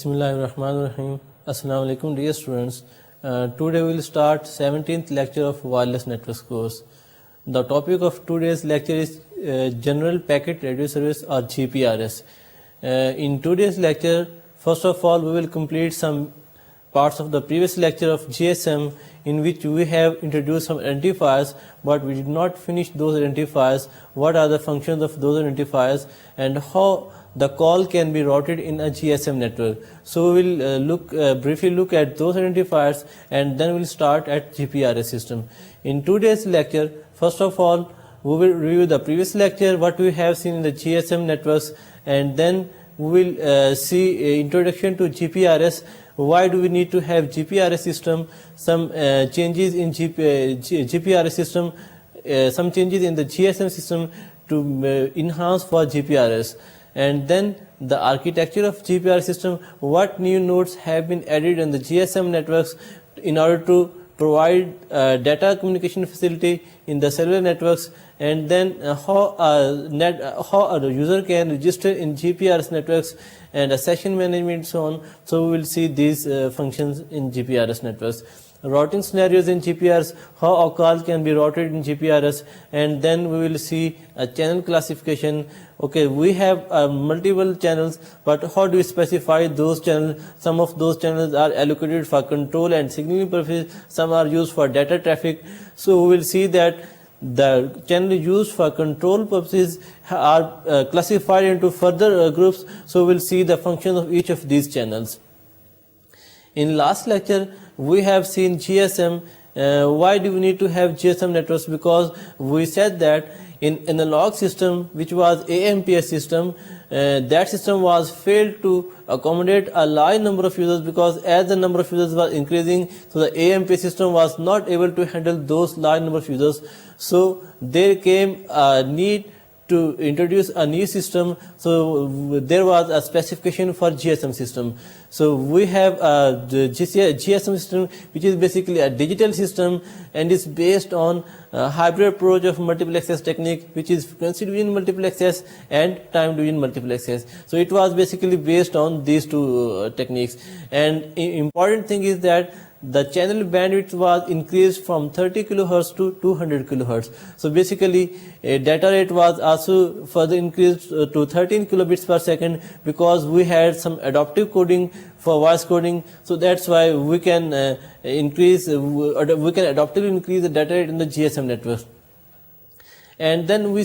Bismillahirrahmanirrahim. Assalamu alaikum dear students. Today we will start 17th lecture of wireless networks course. The topic of today's lecture is General Packet Radio Service or GPRS. In today's lecture, first of all we will complete some parts of the previous lecture of GSM, in which we have introduced some identifiers, but we did not finish those identifiers. What are the functions of those identifiers and how the call can be routed in a GSM network. So we will briefly look at those identifiers, and then we will start at GPRS system. In today's lecture, first of all, we will review the previous lecture, what we have seen in the GSM networks, and then we will see introduction to GPRS. Why do we need to have GPRS system? Some changes in GPRS system, some changes in the GSM system to enhance for GPRS. And then the architecture of GPRS system, what new nodes have been added in the GSM networks in order to provide data communication facility in the cellular networks, and then how a user can register in GPRS networks and a session management, so on. So we will see these functions in GPRS networks. Routing scenarios in GPRS, how a call can be routed in GPRS, and then we will see a channel classification. Okay, we have multiple channels, but how do we specify those channels? Some of those channels are allocated for control and signaling purposes, some are used for data traffic. So we will see that the channel used for control purposes are classified into further groups. So we will see the functions of each of these channels. In last lecture, we have seen GSM. Why do we need to have GSM networks? Because we said that in analog system, which was AMPS system, that system was failed to accommodate a large number of users, because as the number of users was increasing, so the AMPS system was not able to handle those large number of users. So there came a need to introduce a new system. So there was a specification for GSM system. So we have the GSM system, which is basically a digital system and is based on a hybrid approach of multiple access technique, which is frequency division multiple access and time division multiple access. So it was basically based on these two techniques. And important thing is that the channel bandwidth was increased from 30 kHz to 200 kHz. So basically data rate was also further increased to 13 kilobits per second, because we had some adaptive coding for voice coding. So that's why we can adaptively increase the data rate in the GSM network. And then we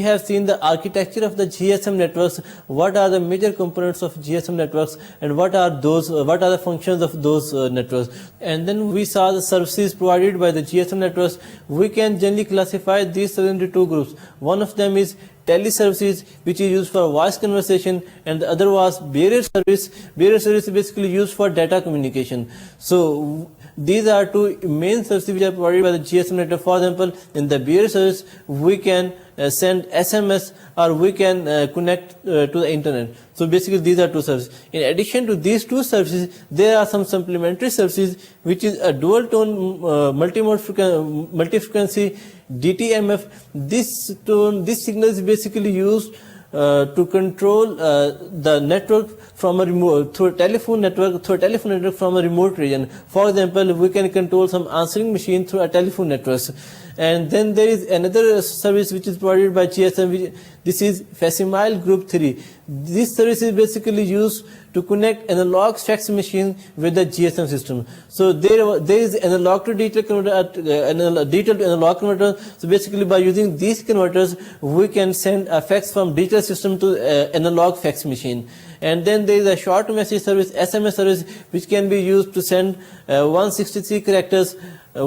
have seen the architecture of the GSM networks. What are the major components of GSM networks, and what are the functions of those networks? And then we saw the services provided by the GSM networks. We can generally classify these into two groups. One of them is teleservices, which is used for voice conversation, and the other was bearer service. Bearer service is basically used for data communication. So these are two main services which are provided by the GSM network. For example, in the bearer service, we can send SMS, or we can connect to the internet. So basically these are two services. In addition to these two services, there are some supplementary services, which is a dual tone multi-frequency DTMF. This signal is basically used to control the network from a remote, through a telephone network from a remote region. For example, we can control some answering machine through a telephone network. And then there is another service which is provided by GSM. This is Facsimile Group 3. This service is basically used to connect analog fax machine with the GSM system. So there is analog to digital converter, digital to analog converter. So basically by using these converters, we can send a fax from digital system to analog fax machine. And then there is a short message service, SMS service, which can be used to send 160 characters in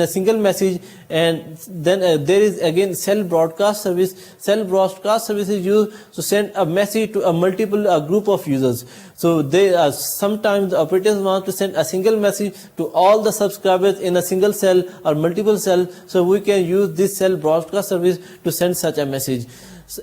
a single message. And then there is again cell broadcast service. Cell broadcast service is used to send a message to a group of users. So sometimes the operators want to send a single message to all the subscribers in a single cell or multiple cells. So we can use this cell broadcast service to send such a message.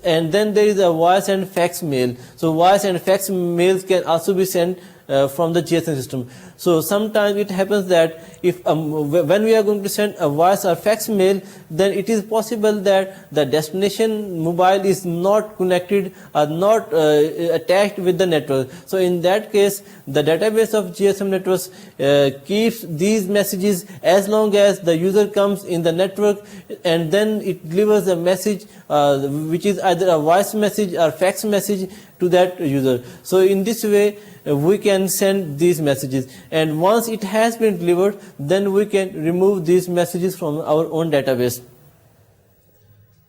And then there is a voice and fax mail. So voice and fax mails can also be sent from the GSM system. So sometimes it happens that if when we are going to send a voice or fax mail, then it is possible that the destination mobile is not connected or not attached with the network. So in that case, the database of GSM networks keeps these messages as long as the user comes in the network, and then it delivers a message which is either a voice message or fax message to that user. So in this way we can send these messages, and once it has been delivered, then we can remove these messages from our own database.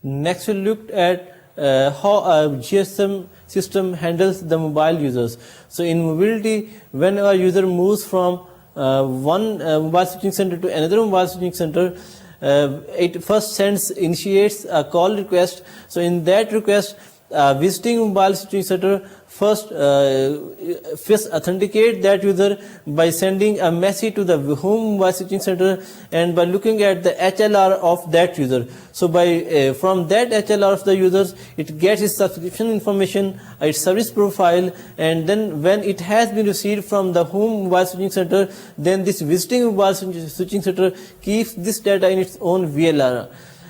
Next we looked at how a GSM system handles the mobile users. So in mobility, when a user moves from one mobile switching center to another mobile switching center, it first initiates a call request. So in that request, visiting mobile switching center first authenticate that user by sending a message to the home mobile switching center and by looking at the HLR of that user. So by from that HLR of the users, it gets its subscription information, its service profile, and then when it has been received from the home mobile switching center, then this visiting mobile switching center keeps this data in its own VLR.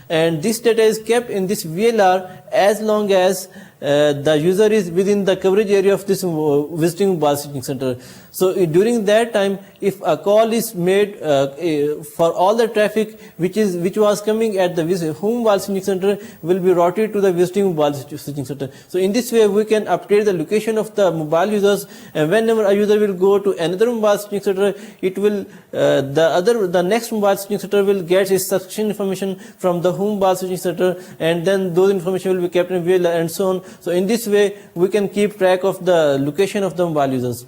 And this data is kept in this VLR as long as the user is within the coverage area of this visiting mobile switching center. So during that time, if a call is made for all the traffic which was coming at the home mobile switching center will be routed to the visiting mobile switching center. So in this way, we can update the location of the mobile users, and whenever a user will go to another mobile switching center, it will the next mobile switching center will get its subscription information from the home mobile switching center, and then those information will be kept in VLR and so on. So in this way, we can keep track of the location of the mobile users.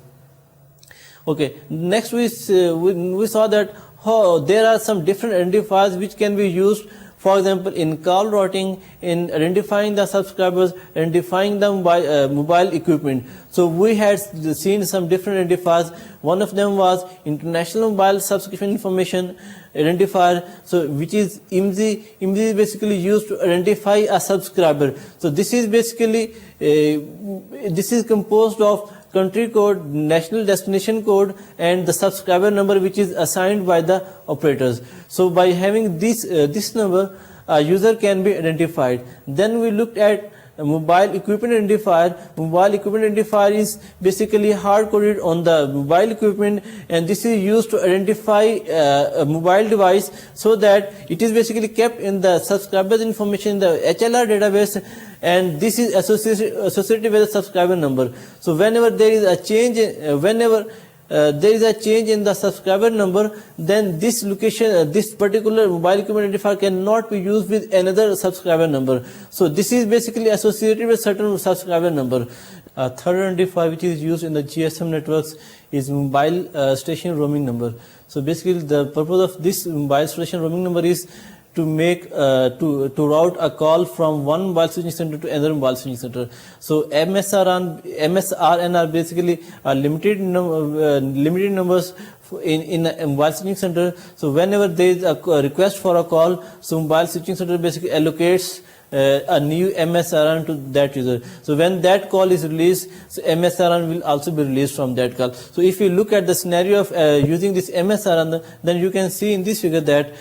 Okay, next we saw that how there are some different identifiers which can be used, for example, in call routing, in identifying the subscribers, identifying the mobile equipment. So we had seen some different identifiers. One of them was International Mobile Subscription Information Identifier, so which is IMSI. IMSI is basically used to identify a subscriber. So this is basically this is composed of country code, national destination code, and the subscriber number which is assigned by the operators. So by having this number, a user can be identified. Then we looked at mobile equipment identifier. Mobile equipment identifier is basically hard coded on the mobile equipment, and this is used to identify a mobile device, so that it is basically kept in the subscribers information in the HLR database, and this is associated with the subscriber number. So whenever there is a change, there is a change in the subscriber number, then this location, this particular mobile equipment identifier cannot be used with another subscriber number. So this is basically associated with certain subscriber number. Third identifier which is used in the GSM networks is mobile station roaming number. So basically the purpose of this mobile station roaming number is to make to route a call from one mobile switching center to another mobile switching center. So MSRN are basically limited numbers in a mobile switching center. So whenever there is a request for a call, so mobile switching center basically allocates a new MSRN to that user. So when that call is released, so MSRN will also be released from that call. So if you look at the scenario of using this MSRN, then you can see in this figure that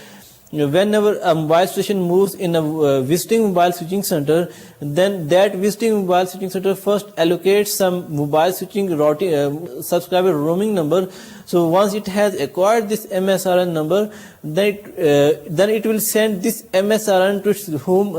whenever a mobile station moves in a visiting mobile switching center, then that visiting mobile switching center first allocates some mobile switching routing subscriber roaming number. So once it has acquired this MSRN number, then it will send this MSRN to its home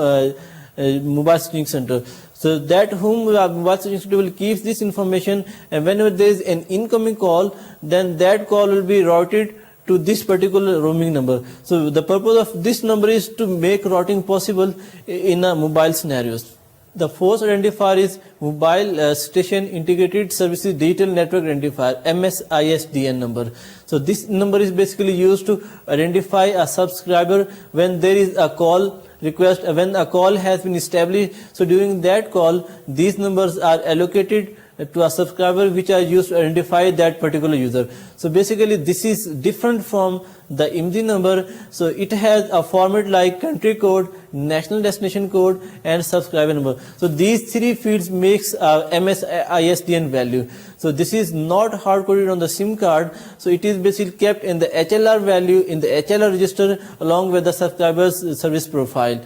mobile switching center. So that home mobile switching center will keep this information, and whenever there is an incoming call, then that call will be routed to this particular roaming number. So the purpose of this number is to make routing possible in a mobile scenarios. The fourth identifier is Mobile Station Integrated Services Digital Network Identifier, MSISDN number. So this number is basically used to identify a subscriber when there is a call request, when a call has been established. So during that call, these numbers are allocated to a subscriber which are used to identify that particular user. So basically this is different from the IMSI number. So it has a format like country code, national destination code and subscriber number. So these three fields makes MS-ISDN value. So this is not hard coded on the SIM card. So it is basically kept in the HLR value in the HLR register along with the subscriber's service profile.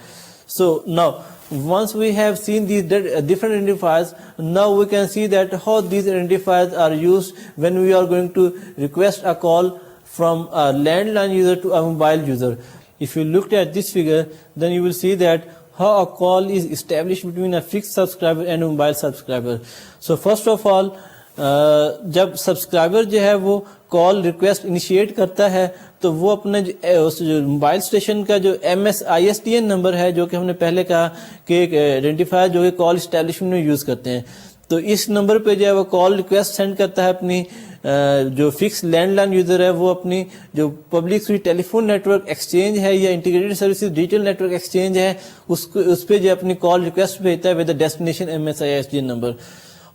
So now once we have seen these different identifiers, now we can see that how these identifiers are used when we are going to request a call from a landline user to a mobile user. If you looked at this figure, then you will see that how a call is established between a fixed subscriber and a mobile subscriber. So first of all, جب subscriber جو ہے وہ کال request initiate کرتا ہے تو وہ اپنے جو موبائل اسٹیشن کا جو MS-ISDN نمبر ہے جو کہ ہم نے پہلے کہا کہ ایک آئیڈینٹیفائر جو کہ کال اسٹیبلشمنٹ میں یوز کرتے ہیں، تو اس نمبر پہ جو ہے وہ کال ریکویسٹ سینڈ کرتا ہے اپنی جو فکس لینڈ لائن یوزر ہے وہ اپنی جو public switch telephone network exchange ہے یا integrated services digital network exchange ہے اس پہ جو اپنی کال ریکویسٹ بھیجتا ہے with the destination MS-ISDN number.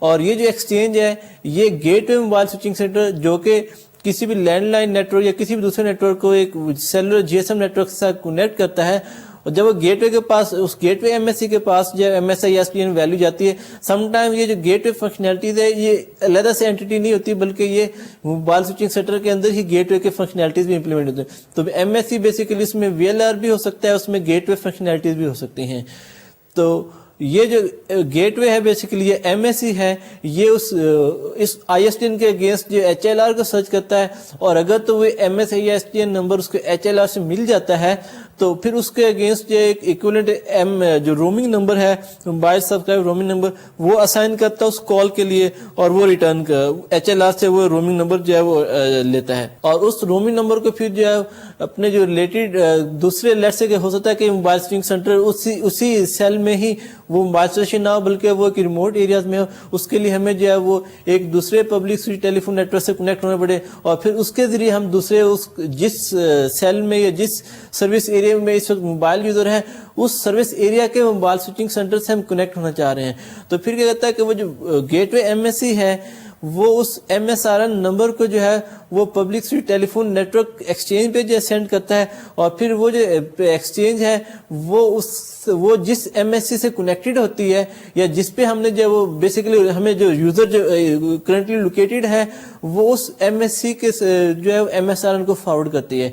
اور یہ جو ایکسچینج ہے یہ گیٹ وے موبائل سوئچنگ سینٹر جو کہ کسی بھی لینڈ لائن نیٹ ورک یا کسی بھی دوسرے نیٹ ورک کو ایک سیلولر GSM نیٹ ورک کے ساتھ کنیکٹ کرتا ہے، اور جب وہ گیٹ وے کے پاس اس گیٹ وے MSC کے پاس جو MS-ISDN ویلیو جاتی ہے، سم ٹائم یہ جو گیٹ وے فنکشنالٹیز ہے یہ علیحدہ سے اینٹیٹی نہیں ہوتی بلکہ یہ موبائل سوئچنگ سینٹر کے اندر ہی گیٹ وے کے فنکشنالٹیز بھی امپلیمنٹ ہوتے ہیں. تو MSC بیسیکلی اس میں VLR بھی ہو سکتا ہے، اس میں گیٹ وے فنکشنالٹیز بھی ہو سکتی ہیں. تو یہ جو گیٹ وے ہے بیسیکلی یہ MSC ہے، یہ اس ISDN کے اگینسٹ جو HLR کو سرچ کرتا ہے، اور اگر تو وہ MS-ISDN نمبر اس کو HLR سے مل جاتا ہے تو پھر اس کے اگینسٹ جو ایک ایکویلنٹ جو رومنگ نمبر ہے موبائل سبسکرائب رومنگ نمبر وہ اسائن کرتا ہے اس کال کے لیے، اور وہ ریٹرن HLR سے وہ رومنگ نمبر جو ہے وہ لیتا ہے، اور اس رومنگ نمبر کو پھر جو ہے اپنے جو ریلیٹڈ دوسرے لیٹ سے ہو سکتا ہے کہ موبائل سوئچنگ سینٹر اسی سیل میں ہی وہ موبائل اسٹیشن نہ ہو بلکہ وہ ایک ریموٹ ایریاز میں ہو، اس کے لیے ہمیں جو ہے وہ ایک دوسرے public switch telephone network سے کنیکٹ ہونا پڑے، اور پھر اس کے ذریعے ہم دوسرے جس سیل میں یا جس سروس ایریا میں اس وقت موبائل یوزر ہے اس سروس ایریا کے موبائل سوئچنگ سینٹر سے ہم کنیکٹ ہونا چاہ رہے ہیں. تو پھر کیا کہتا ہے کہ وہ جو گیٹ وے MSC ہے وہ اس MSRN نمبر کو جو ہے وہ public switch telephone network exchange پہ جو سینڈ کرتا ہے، اور پھر وہ جو ایکسچینج ہے وہ جس MSC سے کنیکٹڈ ہوتی ہے یا جس پہ ہم نے جو وہ بیسیکلی ہمیں جو یوزر جو کرنٹلی لوکیٹڈ ہے وہ اس MSC کے جو ہے MSRN کو فارورڈ کرتی ہے،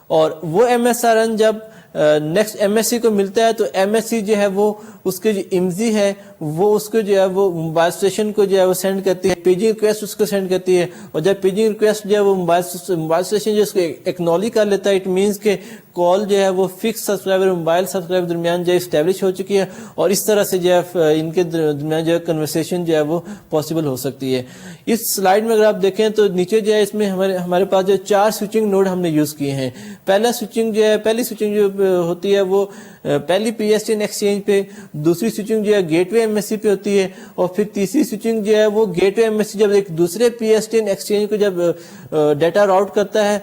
اور وہ MSRN جب نیکسٹ MSC کو ملتا ہے تو MSC جو ہے وہ اس کے جو IMSI ہے وہ اس کو جو ہے وہ موبائل اسٹیشن کو جو ہے وہ سینڈ کرتی ہے، پیجنگ ریکویسٹ اس کو سینڈ کرتی ہے، اور جب پیجنگ ریکویسٹ جو ہے وہ موبائل اسٹیشن جو اس کو ایکنالج کر لیتا ہے، اٹ مینس کہ کال جو ہے وہ فکس سبسکرائبر موبائل سبسکرائبر درمیان جو ہے اسٹیبلش ہو چکی ہے، اور اس طرح سے جو ہے ان کے درمیان جو ہے کنورسیشن جو ہے وہ پاسبل ہو سکتی ہے. اس سلائیڈ میں اگر آپ دیکھیں تو نیچے جو ہے اس میں ہمارے پاس جو 4 سوئچنگ نوڈ ہم نے یوز کیے ہیں. پہلی سوئچنگ جو ہوتی ہے وہ پہلی PSTN ایکسچینج پہ، دوسری سوئچنگ جو ہے گیٹ وے MSC پہ ہوتی ہے، اور پھر تیسری سوئچنگ جو ہے وہ گیٹ وے MSC جب ایک دوسرے PSTN ایکسچینج کو جب ڈیٹا راؤٹ کرتا ہے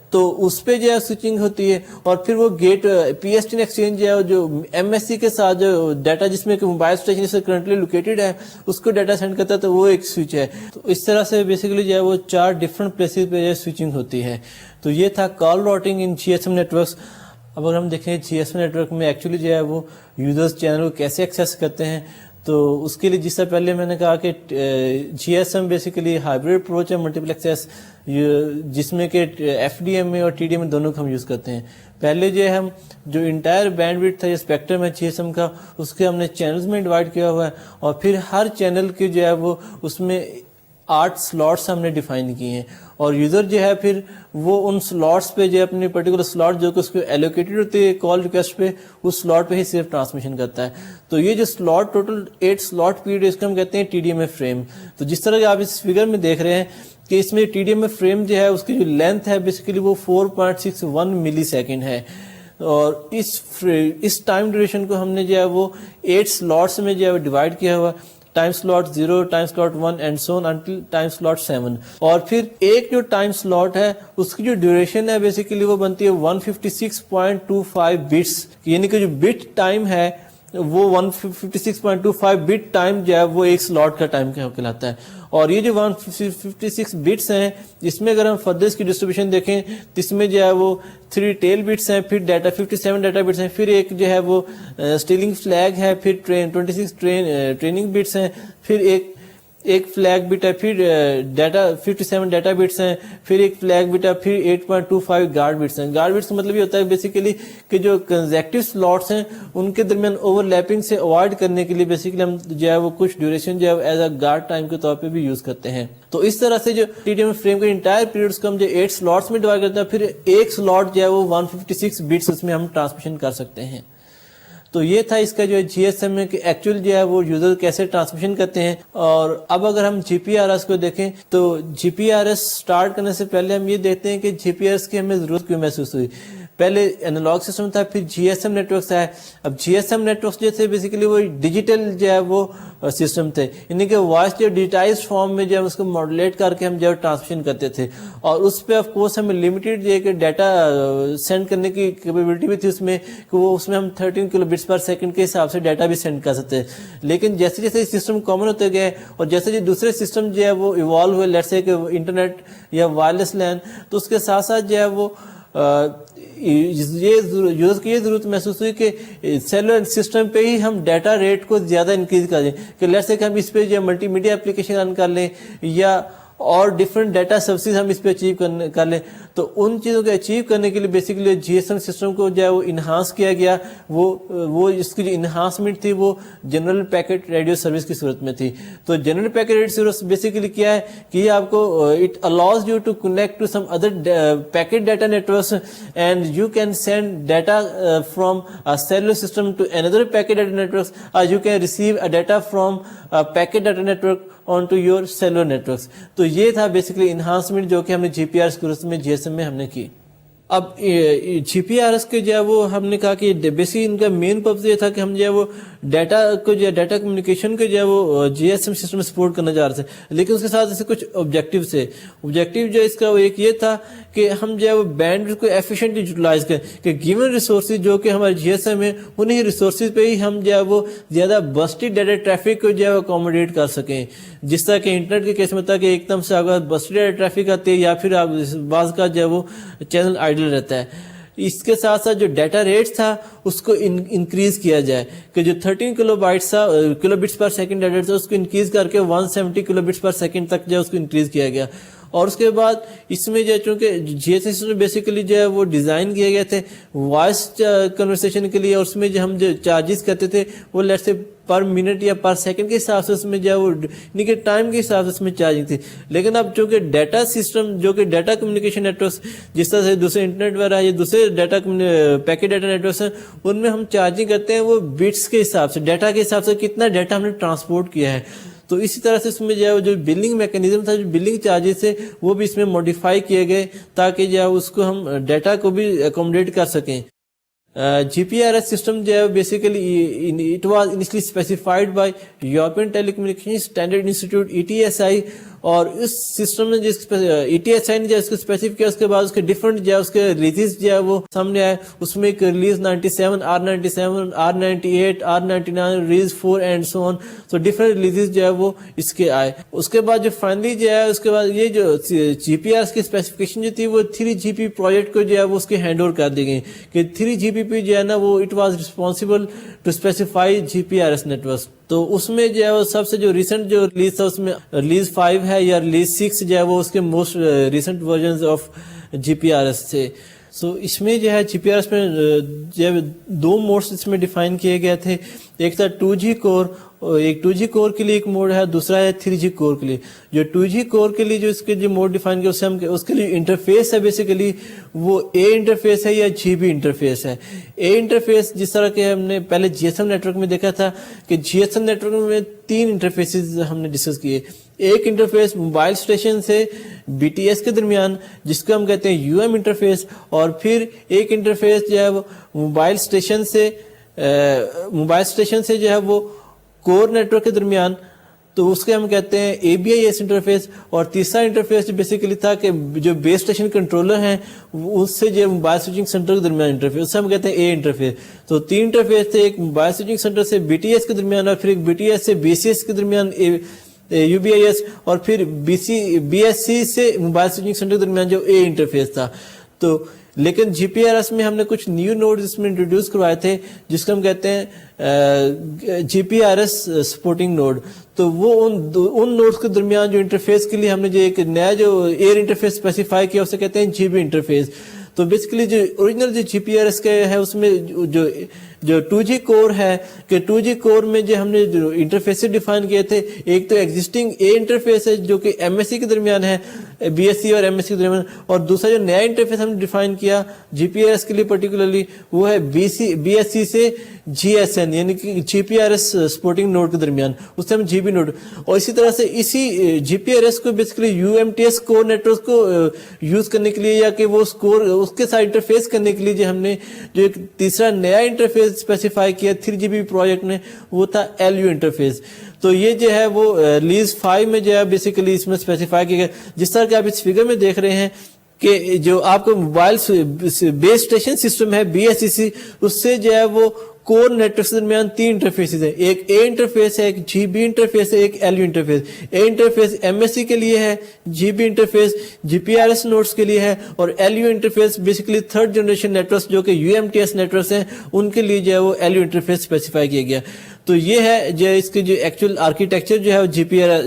تو اس پہ جو ہے سوئچنگ ہوتی ہے، اور پھر وہ PSTN ایکسچینج جو ہے جو MSC کے ساتھ جو ڈیٹا جس میں کہ موبائل اسٹیشن سے کرنٹلی لوکیٹڈ ہے اس کو ڈیٹا سینڈ کرتا ہے تو وہ ایک سوئچ ہے. تو اس طرح سے بیسیکلی جو ہے وہ 4 ڈفرنٹ پلیسز پہ جو ہے سوئچنگ ہوتی ہے. تو یہ تھا کال راؤٹنگ ان GSM نیٹورکس. اب اگر ہم دیکھیں GSM نیٹورک میں ایکچولی جو ہے وہ یوزرز چینل کو کیسے ایکسیس کرتے ہیں، تو اس کے لیے جس سے پہلے میں نے کہا کہ GSM بیسیکلی ہائبریڈ اپروچ ہے ملٹیپل ایکسیس، جس میں کہ FDMA اور TDMA دونوں کو ہم یوز کرتے ہیں. پہلے جو ہے ہم جو انٹائر بینڈ وڈتھ تھا یہ اسپیکٹرم ہے GSM کا اس کے ہم نے چینلز میں ڈیوائڈ کیا ہوا ہے، اور پھر ہر چینل کی جو ہے وہ اس میں 8 سلاٹس ہم نے ڈیفائن کیے ہیں، اور یوزر جو ہے پھر وہ ان سلاٹس پہ جو ہے اپنی پرٹیکولر سلاٹ جو کہ اس کو ایلوکیٹڈ ہوتی ہے کال ریکویسٹ پہ اس سلاٹ پہ ہی صرف ٹرانسمیشن کرتا ہے. تو یہ جو سلاٹ ٹوٹل 8 سلاٹ پیریڈ اس کو ہم کہتے ہیں TDMA فریم. تو جس طرح کہ آپ اس فگر میں دیکھ رہے ہیں کہ اس میں TDMA فریم جو ہے اس کی جو لینتھ ہے بیسیکلی وہ 4.61 ملی سیکنڈ ہے، اور اس ٹائم ڈیوریشن کو ہم نے جو ہے وہ 8 سلاٹس میں جو ہے ڈیوائڈ کیا ہوا، time slot 0 time slot 1 and so on until time slot 7. اور پھر ایک جو ٹائم سلاٹ ہے اس کی جو ڈیوریشن ہے بیسیکلی وہ بنتی ہے 156.25 بٹس، یعنی کہ جو بٹ ٹائم ہے وہ 156.25 بٹ ٹائم جو ہے وہ ایک سلاٹ کا ٹائم کہلاتا ہے. اور یہ جو 156 بٹس ہیں اس میں اگر ہم فردر اس کی ڈسٹریبیوشن دیکھیں تو اس میں جو ہے وہ 3 ٹیل بٹس ہیں, پھر ڈیٹا 57 ڈیٹا بٹس ہیں, پھر ایک جو ہے وہ اسٹیلنگ فلیگ ہے, پھر 26 ٹریننگ بٹس ہیں, پھر ایک فلیگ بٹ ہے, پھر ڈیٹا 57 ڈیٹا بٹس ہیں, پھر ایک فلیگ بٹ ہے, پھر 8.25 گارڈ بٹس ہیں. گارڈ بٹس کا مطلب یہ ہوتا ہے بیسیکلی کہ جو کنزیکٹو سلاٹس ہیں ان کے درمیان اوور لیپنگ سے اوائڈ کرنے کے لیے بیسیکلی ہم جو ہے وہ کچھ ڈیوریشن جو ہے ایز اے گارڈ ٹائم کے طور پہ بھی یوز کرتے ہیں. تو اس طرح سے جو ٹی ڈی ایم فریم کے انٹائر پیریڈس کو ہم جو 8 سلاٹس میں ڈیوائڈ کرتے ہیں, پھر ایک سلاٹ جو ہے وہ 156 بٹس اس میں ہم ٹرانسمیشن کر سکتے ہیں. تو یہ تھا اس کا جو ہے جی ایس ایم میں کہ ایکچوئل جو ہے وہ یوزر کیسے ٹرانسمیشن کرتے ہیں. اور اب اگر ہم جی پی آر ایس کو دیکھیں تو جی پی آر ایس اسٹارٹ کرنے سے پہلے ہم یہ دیکھتے ہیں کہ جی پی آر ایس کی ہمیں ضرورت کیوں محسوس ہوئی. پہلے اینالاگ سسٹم تھا, پھر جی ایس ایم نیٹورکس آئے. اب جی ایس ایم نیٹورکس جو تھے بیسیکلی وہ ڈیجیٹل جو ہے وہ سسٹم تھے, یعنی کہ وائس جو ڈیجیٹائز فارم میں جو ہے اس کو ماڈولیٹ کر کے ہم جو ہے ٹرانسمیشن کرتے تھے. اور اس پہ آف کورس ہمیں لمیٹیڈ جو ہے کہ ڈیٹا سینڈ کرنے کی کیپیبلٹی بھی تھی اس میں, کہ وہ اس میں ہم 13 کلو بٹس پر سیکنڈ کے حساب سے ڈیٹا بھی سینڈ کر سکتے ہیں. لیکن جیسے جیسے سسٹم کامن ہوتے گئے اور جیسے جو دوسرے سسٹم جو ہے وہ ایوالو ہوئے, لیٹس سے کہ انٹرنیٹ یا وائرلیس لین, تو اس کے ساتھ ساتھ جو ہے وہ یہ یوزر کی یہ ضرورت محسوس ہوئی کہ سیلولر سسٹم پہ ہی ہم ڈیٹا ریٹ کو زیادہ انکریز کر دیں, کہ لیٹس سے کہ ہم اس پہ جو ملٹی میڈیا اپلیکیشن رن کر لیں یا اور ڈفرینٹ ڈیٹا سروسز ہم اس پہ اچیو کر لیں. تو ان چیزوں کو اچیو کرنے کے لیے بیسیکلی جی ایس ایم سسٹم کو جو ہے وہ انہانس کیا گیا. وہ اس کی جو انہانسمنٹ تھی وہ جنرل پیکٹ ریڈیو سروس کی صورت میں تھی. تو general packet radio service basically کیا ہے کہ یہ آپ کو it allows you to connect to some other packet data networks and you can send data from cellular system to other packet data networks, اور you can receive data from packet data network on to your cellular networks. تو یہ تھا basically enhancement جو کہ ہم نے جی P R S کے میں جی ایس ایم میں ہم نے کی. اب جی پی آر ایس کے جو ہے وہ ہم نے کہا کہ بیسکلی ان کا مین پرپز یہ تھا کہ ہم جو ہے وہ ڈیٹا کو جو ہے ڈیٹا کمیونیکیشن کے جو ہے وہ جی ایس ایم سسٹم میں سپورٹ کرنا چاہ رہے تھے. لیکن اس کے ساتھ اسے کچھ آبجیکٹیو تھے. آبجیکٹیو جو اس کا وہ ایک یہ تھا کہ ہم جو ہے وہ بینڈ کو ایفیشینٹلی یوٹیلائز کریں, کہ گیون ریسورسز جو کہ ہمارے جی ایس ایم ہے انہیں ریسورسز پہ ہی ہم جو ہے وہ زیادہ بسٹی ڈیٹا ٹریفک کو جو ہے وہ اکوموڈیٹ کر سکیں. جس طرح کہ انٹرنیٹ کے کیس میں تھا کہ ایک دم سے اگر بسٹی ڈیٹا ٹریفک آتی ہے یا پھر بعض کا جو ہے وہ چینل آئیڈل رہتا ہے. اس کے ساتھ ساتھ جو ڈیٹا ریٹ تھا اس کو انکریز کیا جائے, کہ جو 13 کلو بائٹس تھا kilo bits per second data تھا اس کو انکریز کر کے 170 کلو بٹس پر سیکنڈ تک جو ہے اس کو انکریز کیا گیا. اور اس کے بعد اس میں جو ہے چونکہ جی ایس ایس بیسیکلی جو ہے وہ ڈیزائن کیے گئے تھے وائس کنورسیشن کے لیے, اور اس میں جو ہم جو چارجز کرتے تھے وہ لیٹس سے پر منٹ یا پر سیکنڈ کے حساب سے اس میں جو ہے وہ یعنی کہ ٹائم کے حساب سے اس میں چارجنگ تھی. لیکن اب چونکہ ڈیٹا سسٹم جو کہ ڈیٹا کمیونیکیشن نیٹورکس جس طرح سے دوسرے انٹرنیٹ وغیرہ یا دوسرے ڈیٹا پیکٹ ڈیٹا نیٹورکس ہیں ان میں ہم چارجنگ کرتے ہیں وہ بٹس کے حساب سے, ڈیٹا کے حساب سے کتنا ڈیٹا ہم نے ٹرانسپورٹ کیا ہے. تو اسی طرح سے اس میں جو ہے جو بلنگ میکینزم تھا, جو بلنگ چارجز تھے وہ بھی اس میں موڈیفائی کیے گئے تاکہ جو ہے اس کو ہم ڈیٹا کو بھی اکوموڈیٹ کر سکیں. G P R S system جو ہے basically it was initially specified by European telecommunication standard institute E T S I, اور اس سسٹم میں جس ای ٹی ایس آئی نے جو اس کو اسپیسیفک کیا اس کے بعد اس کے ڈفرنٹ جو ہے اس کے ریلیز جو ہے وہ سامنے آئے. اس میں ایک release 97 R97 R98 R99 release 4 and so on. So different release جو ہے وہ اس کے آئے. اس کے بعد جو فائنلی جو ہے اس کے بعد یہ جو جی پی آر کی اسپیسیفکیشن جو تھی وہ 3GP پروجیکٹ کو جو ہے وہ اس کے ہینڈ اوور کر دی گئی, کہ 3GP جو ہے نا وہ it was responsible to specify G P R S network. تو اس میں جو ہے وہ سب سے جو ریسنٹ جو ریلیز تھا اس میں ریلیز 5 ہے یا ریلیز 6 جو ہے وہ اس کے most recent versions of G P R S تھے. سو اس میں جو ہے جی پی آر ایس میں جو ہے 2 موڈس اس میں ڈیفائن کیے گئے تھے. ایک تھا 2G کور, ایک 2G کور کے لیے ایک موڈ ہے, دوسرا ہے 3G کور کے لیے. جو 2G کور کے لیے جو اس کے جو موڈ ڈیفائن کیا اس کے لیے انٹرفیس ہے بیسیکلی وہ اے انٹرفیس ہے یا GB انٹرفیس ہے. اے انٹرفیس جس طرح کہ ہم نے پہلے جی ایس ایم نیٹورک میں دیکھا تھا کہ جی ایس ایم نیٹورک میں 3 انٹرفیسز ہم نے ڈسکس کیے. ایک انٹرفیس موبائل اسٹیشن سے BTS کے درمیان جس کو ہم کہتے ہیں UM انٹرفیس, اور پھر ایک انٹرفیس جو ہے وہ موبائل اسٹیشن سے جو ہے وہ کور نیٹورک کے درمیان, تو اس کے ہم کہتے ہیں ABIS انٹرفیس. اور تیسرا انٹرفیس جو بیسیکلی تھا کہ جو بیس اسٹیشن کنٹرولر ہیں اس سے جو موبائل سوئچنگ سینٹر کے درمیان انٹرفیس, اسے ہم کہتے ہیں A انٹرفیس. تو 3 انٹرفیس تھے, ایک موبائل سوئچنگ سینٹر سے BTS کے درمیان, اور پھر ایک BTS سے BCS کے درمیان UBIS, اور پھر BSC سے موبائل سوئچنگ سینٹر کے درمیان جو A انٹرفیس تھا. تو لیکن GPRS میں ہم نے کچھ نیو نوڈز اس میں انٹروڈیوس کروائے تھے جس کو ہم کہتے ہیں GPRS سپورٹنگ نوڈ. تو وہ ان نوڈز کے درمیان جو انٹرفیس کے لیے ہم نے جو ایک نیا جو ایئر انٹرفیس اسپیسیفائی کیا اسے کہتے ہیں GB انٹرفیس. تو بیسیکلی جو اوریجنل جو GPRS کا ہے اس میں جو 2G کور ہے کہ 2G کور میں جو ہم نے جو انٹرفیس ڈیفائن کیے تھے, ایک تو ایگزسٹنگ A انٹرفیس ہے جو کہ MSC کے درمیان ہے, BSC اور MSC کے درمیان, اور دوسرا جو نیا انٹرفیس ہم نے ڈیفائن کیا GPRS کے لیے پرٹیکولرلی وہ ہے BSC سے GSN یعنی کہ GPRS سپورٹنگ نوڈ کے درمیان, اس سے ہم GB نوڈ. اور اسی طرح سے اسی GPRS کو بیسیکلی UMTS کور نیٹورک کو یوز کرنے کے لیے یا کہ وہ اس کے ساتھ انٹرفیس کرنے کے لیے جو ہم نے جو ایک تیسرا نیا انٹرفیس اسپیسیفائی کیا 3GB پروجیکٹ میں وہ تھا LU انٹرفیس. تو یہ جو ہے وہ ریلیز 5 میں جو ہے بیسیکلی اس میں اسپیسیفائی کیا گیا. جس طرح کہ آپ اس فگر میں دیکھ رہے ہیں کہ جو آپ کو موبائل بیس اسٹیشن سسٹم ہے BSCC, اس سے جو ہے وہ کور نیٹورک کے درمیان 3 انٹرفیسز ہیں, ایک A انٹرفیس ہے, ایک GB انٹرفیس ہے, ایک LU interface. A interface MSC کے لیے ہے, GB انٹرفیس GPRS نوڈز کے لیے ہے, اور LU interface basically 3rd generation networks جو کہ UMTS نیٹورکس ہیں ان کے لیے جو ہے وہ LU انٹرفیس اسپیسیفائی کیا گیا. تو یہ ہے جو اس کی جو ایکچوئل آرکیٹیکچر جو ہے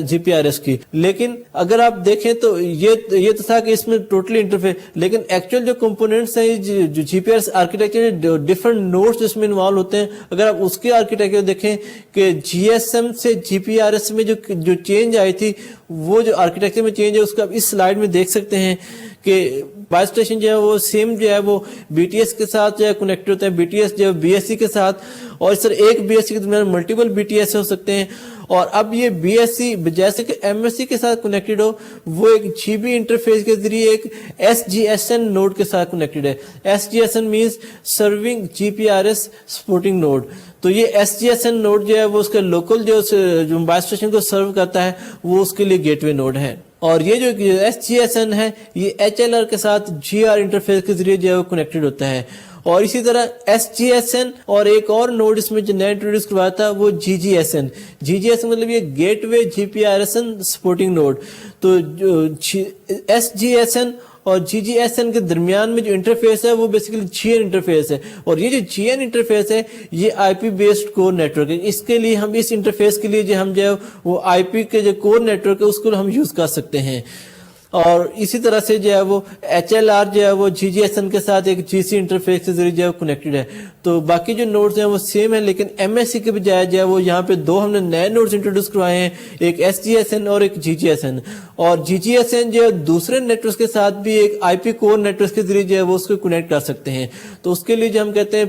GPRS کی. لیکن اگر آپ دیکھیں تو یہ تو تھا کہ اس میں ٹوٹلی انٹرفیس, لیکن ایکچوئل جو کمپوننٹس ہیں جو GPRS آرکیٹیکچر ڈفرنٹ نوڈز جس میں انوالو ہوتے ہیں, اگر آپ اس کے آرکیٹیکچر دیکھیں کہ GSM سے GPRS میں جو چینج آئی تھی وہ جو آرکیٹیکچر میں چینج ہے اس کو آپ اس سلائیڈ میں دیکھ سکتے ہیں کہ بائی اسٹیشن جو ہے وہ سیم جو ہے وہ BTS کے ساتھ جو ہے کنیکٹ ہوتے ہیں, BTS جو ہے BSC کے ساتھ, اور اس طرح ایک BSC کے درمیان ملٹیپل BTS ہو سکتے ہیں. اور اب یہ BSC جیسے کہ MSC کے ساتھ کنیکٹڈ ہو وہ ایک GB انٹرفیس کے ذریعے ایک SGSN نوڈ کے ساتھ کنیکٹڈ ہے. SGSN means Serving GPRS Supporting Node. تو یہ SGSN نوڈ جو ہے وہ اس کا لوکل جو موبائل اسٹیشن کو سرو کرتا ہے وہ اس کے لیے گیٹ وے نوڈ ہے. اور یہ جو SGSN ہے یہ HLR کے ساتھ GR انٹرفیس کے ذریعے جو ہے وہ کنیکٹڈ ہوتا ہے. اور اسی طرح SGSN اور ایک اور نوڈ اس میں جو نیا انٹروڈیوس کروایا تھا وہ GGSN. GGSN مطلب یہ گیٹ وے GPRS سپورٹنگ نوڈ. تو SGSN اور GGSN کے درمیان میں جو انٹرفیس ہے وہ بیسیکلی GN انٹرفیس ہے, اور یہ جو GN انٹرفیس ہے یہ IP بیسڈ کور نیٹورک ہے. اس کے لیے ہم اس انٹرفیس کے لیے جو ہم جو ہے وہ IP کے جو کور نیٹورک ہے اس کو ہم یوز کر سکتے ہیں. اور اسی طرح سے جو ہے وہ HLR جو ہے وہ GGSN کے ساتھ ایک GC انٹرفیس کے ذریعے جو ہے کنیکٹڈ ہے. تو باقی جو نوڈز ہیں وہ سیم ہیں, لیکن MSC کے بجائے جو ہے وہ یہاں پہ 2 ہم نے نئے نوڈز انٹروڈیوس کروائے ہیں, ایک SGSN اور ایک GGSN. اور GGSN جو ہے دوسرے نیٹورک کے ساتھ بھی ایک IP کور نیٹورک کے ذریعے جو ہے وہ اس کو کنیکٹ کر سکتے ہیں. تو اس کے لیے جو ہم کہتے ہیں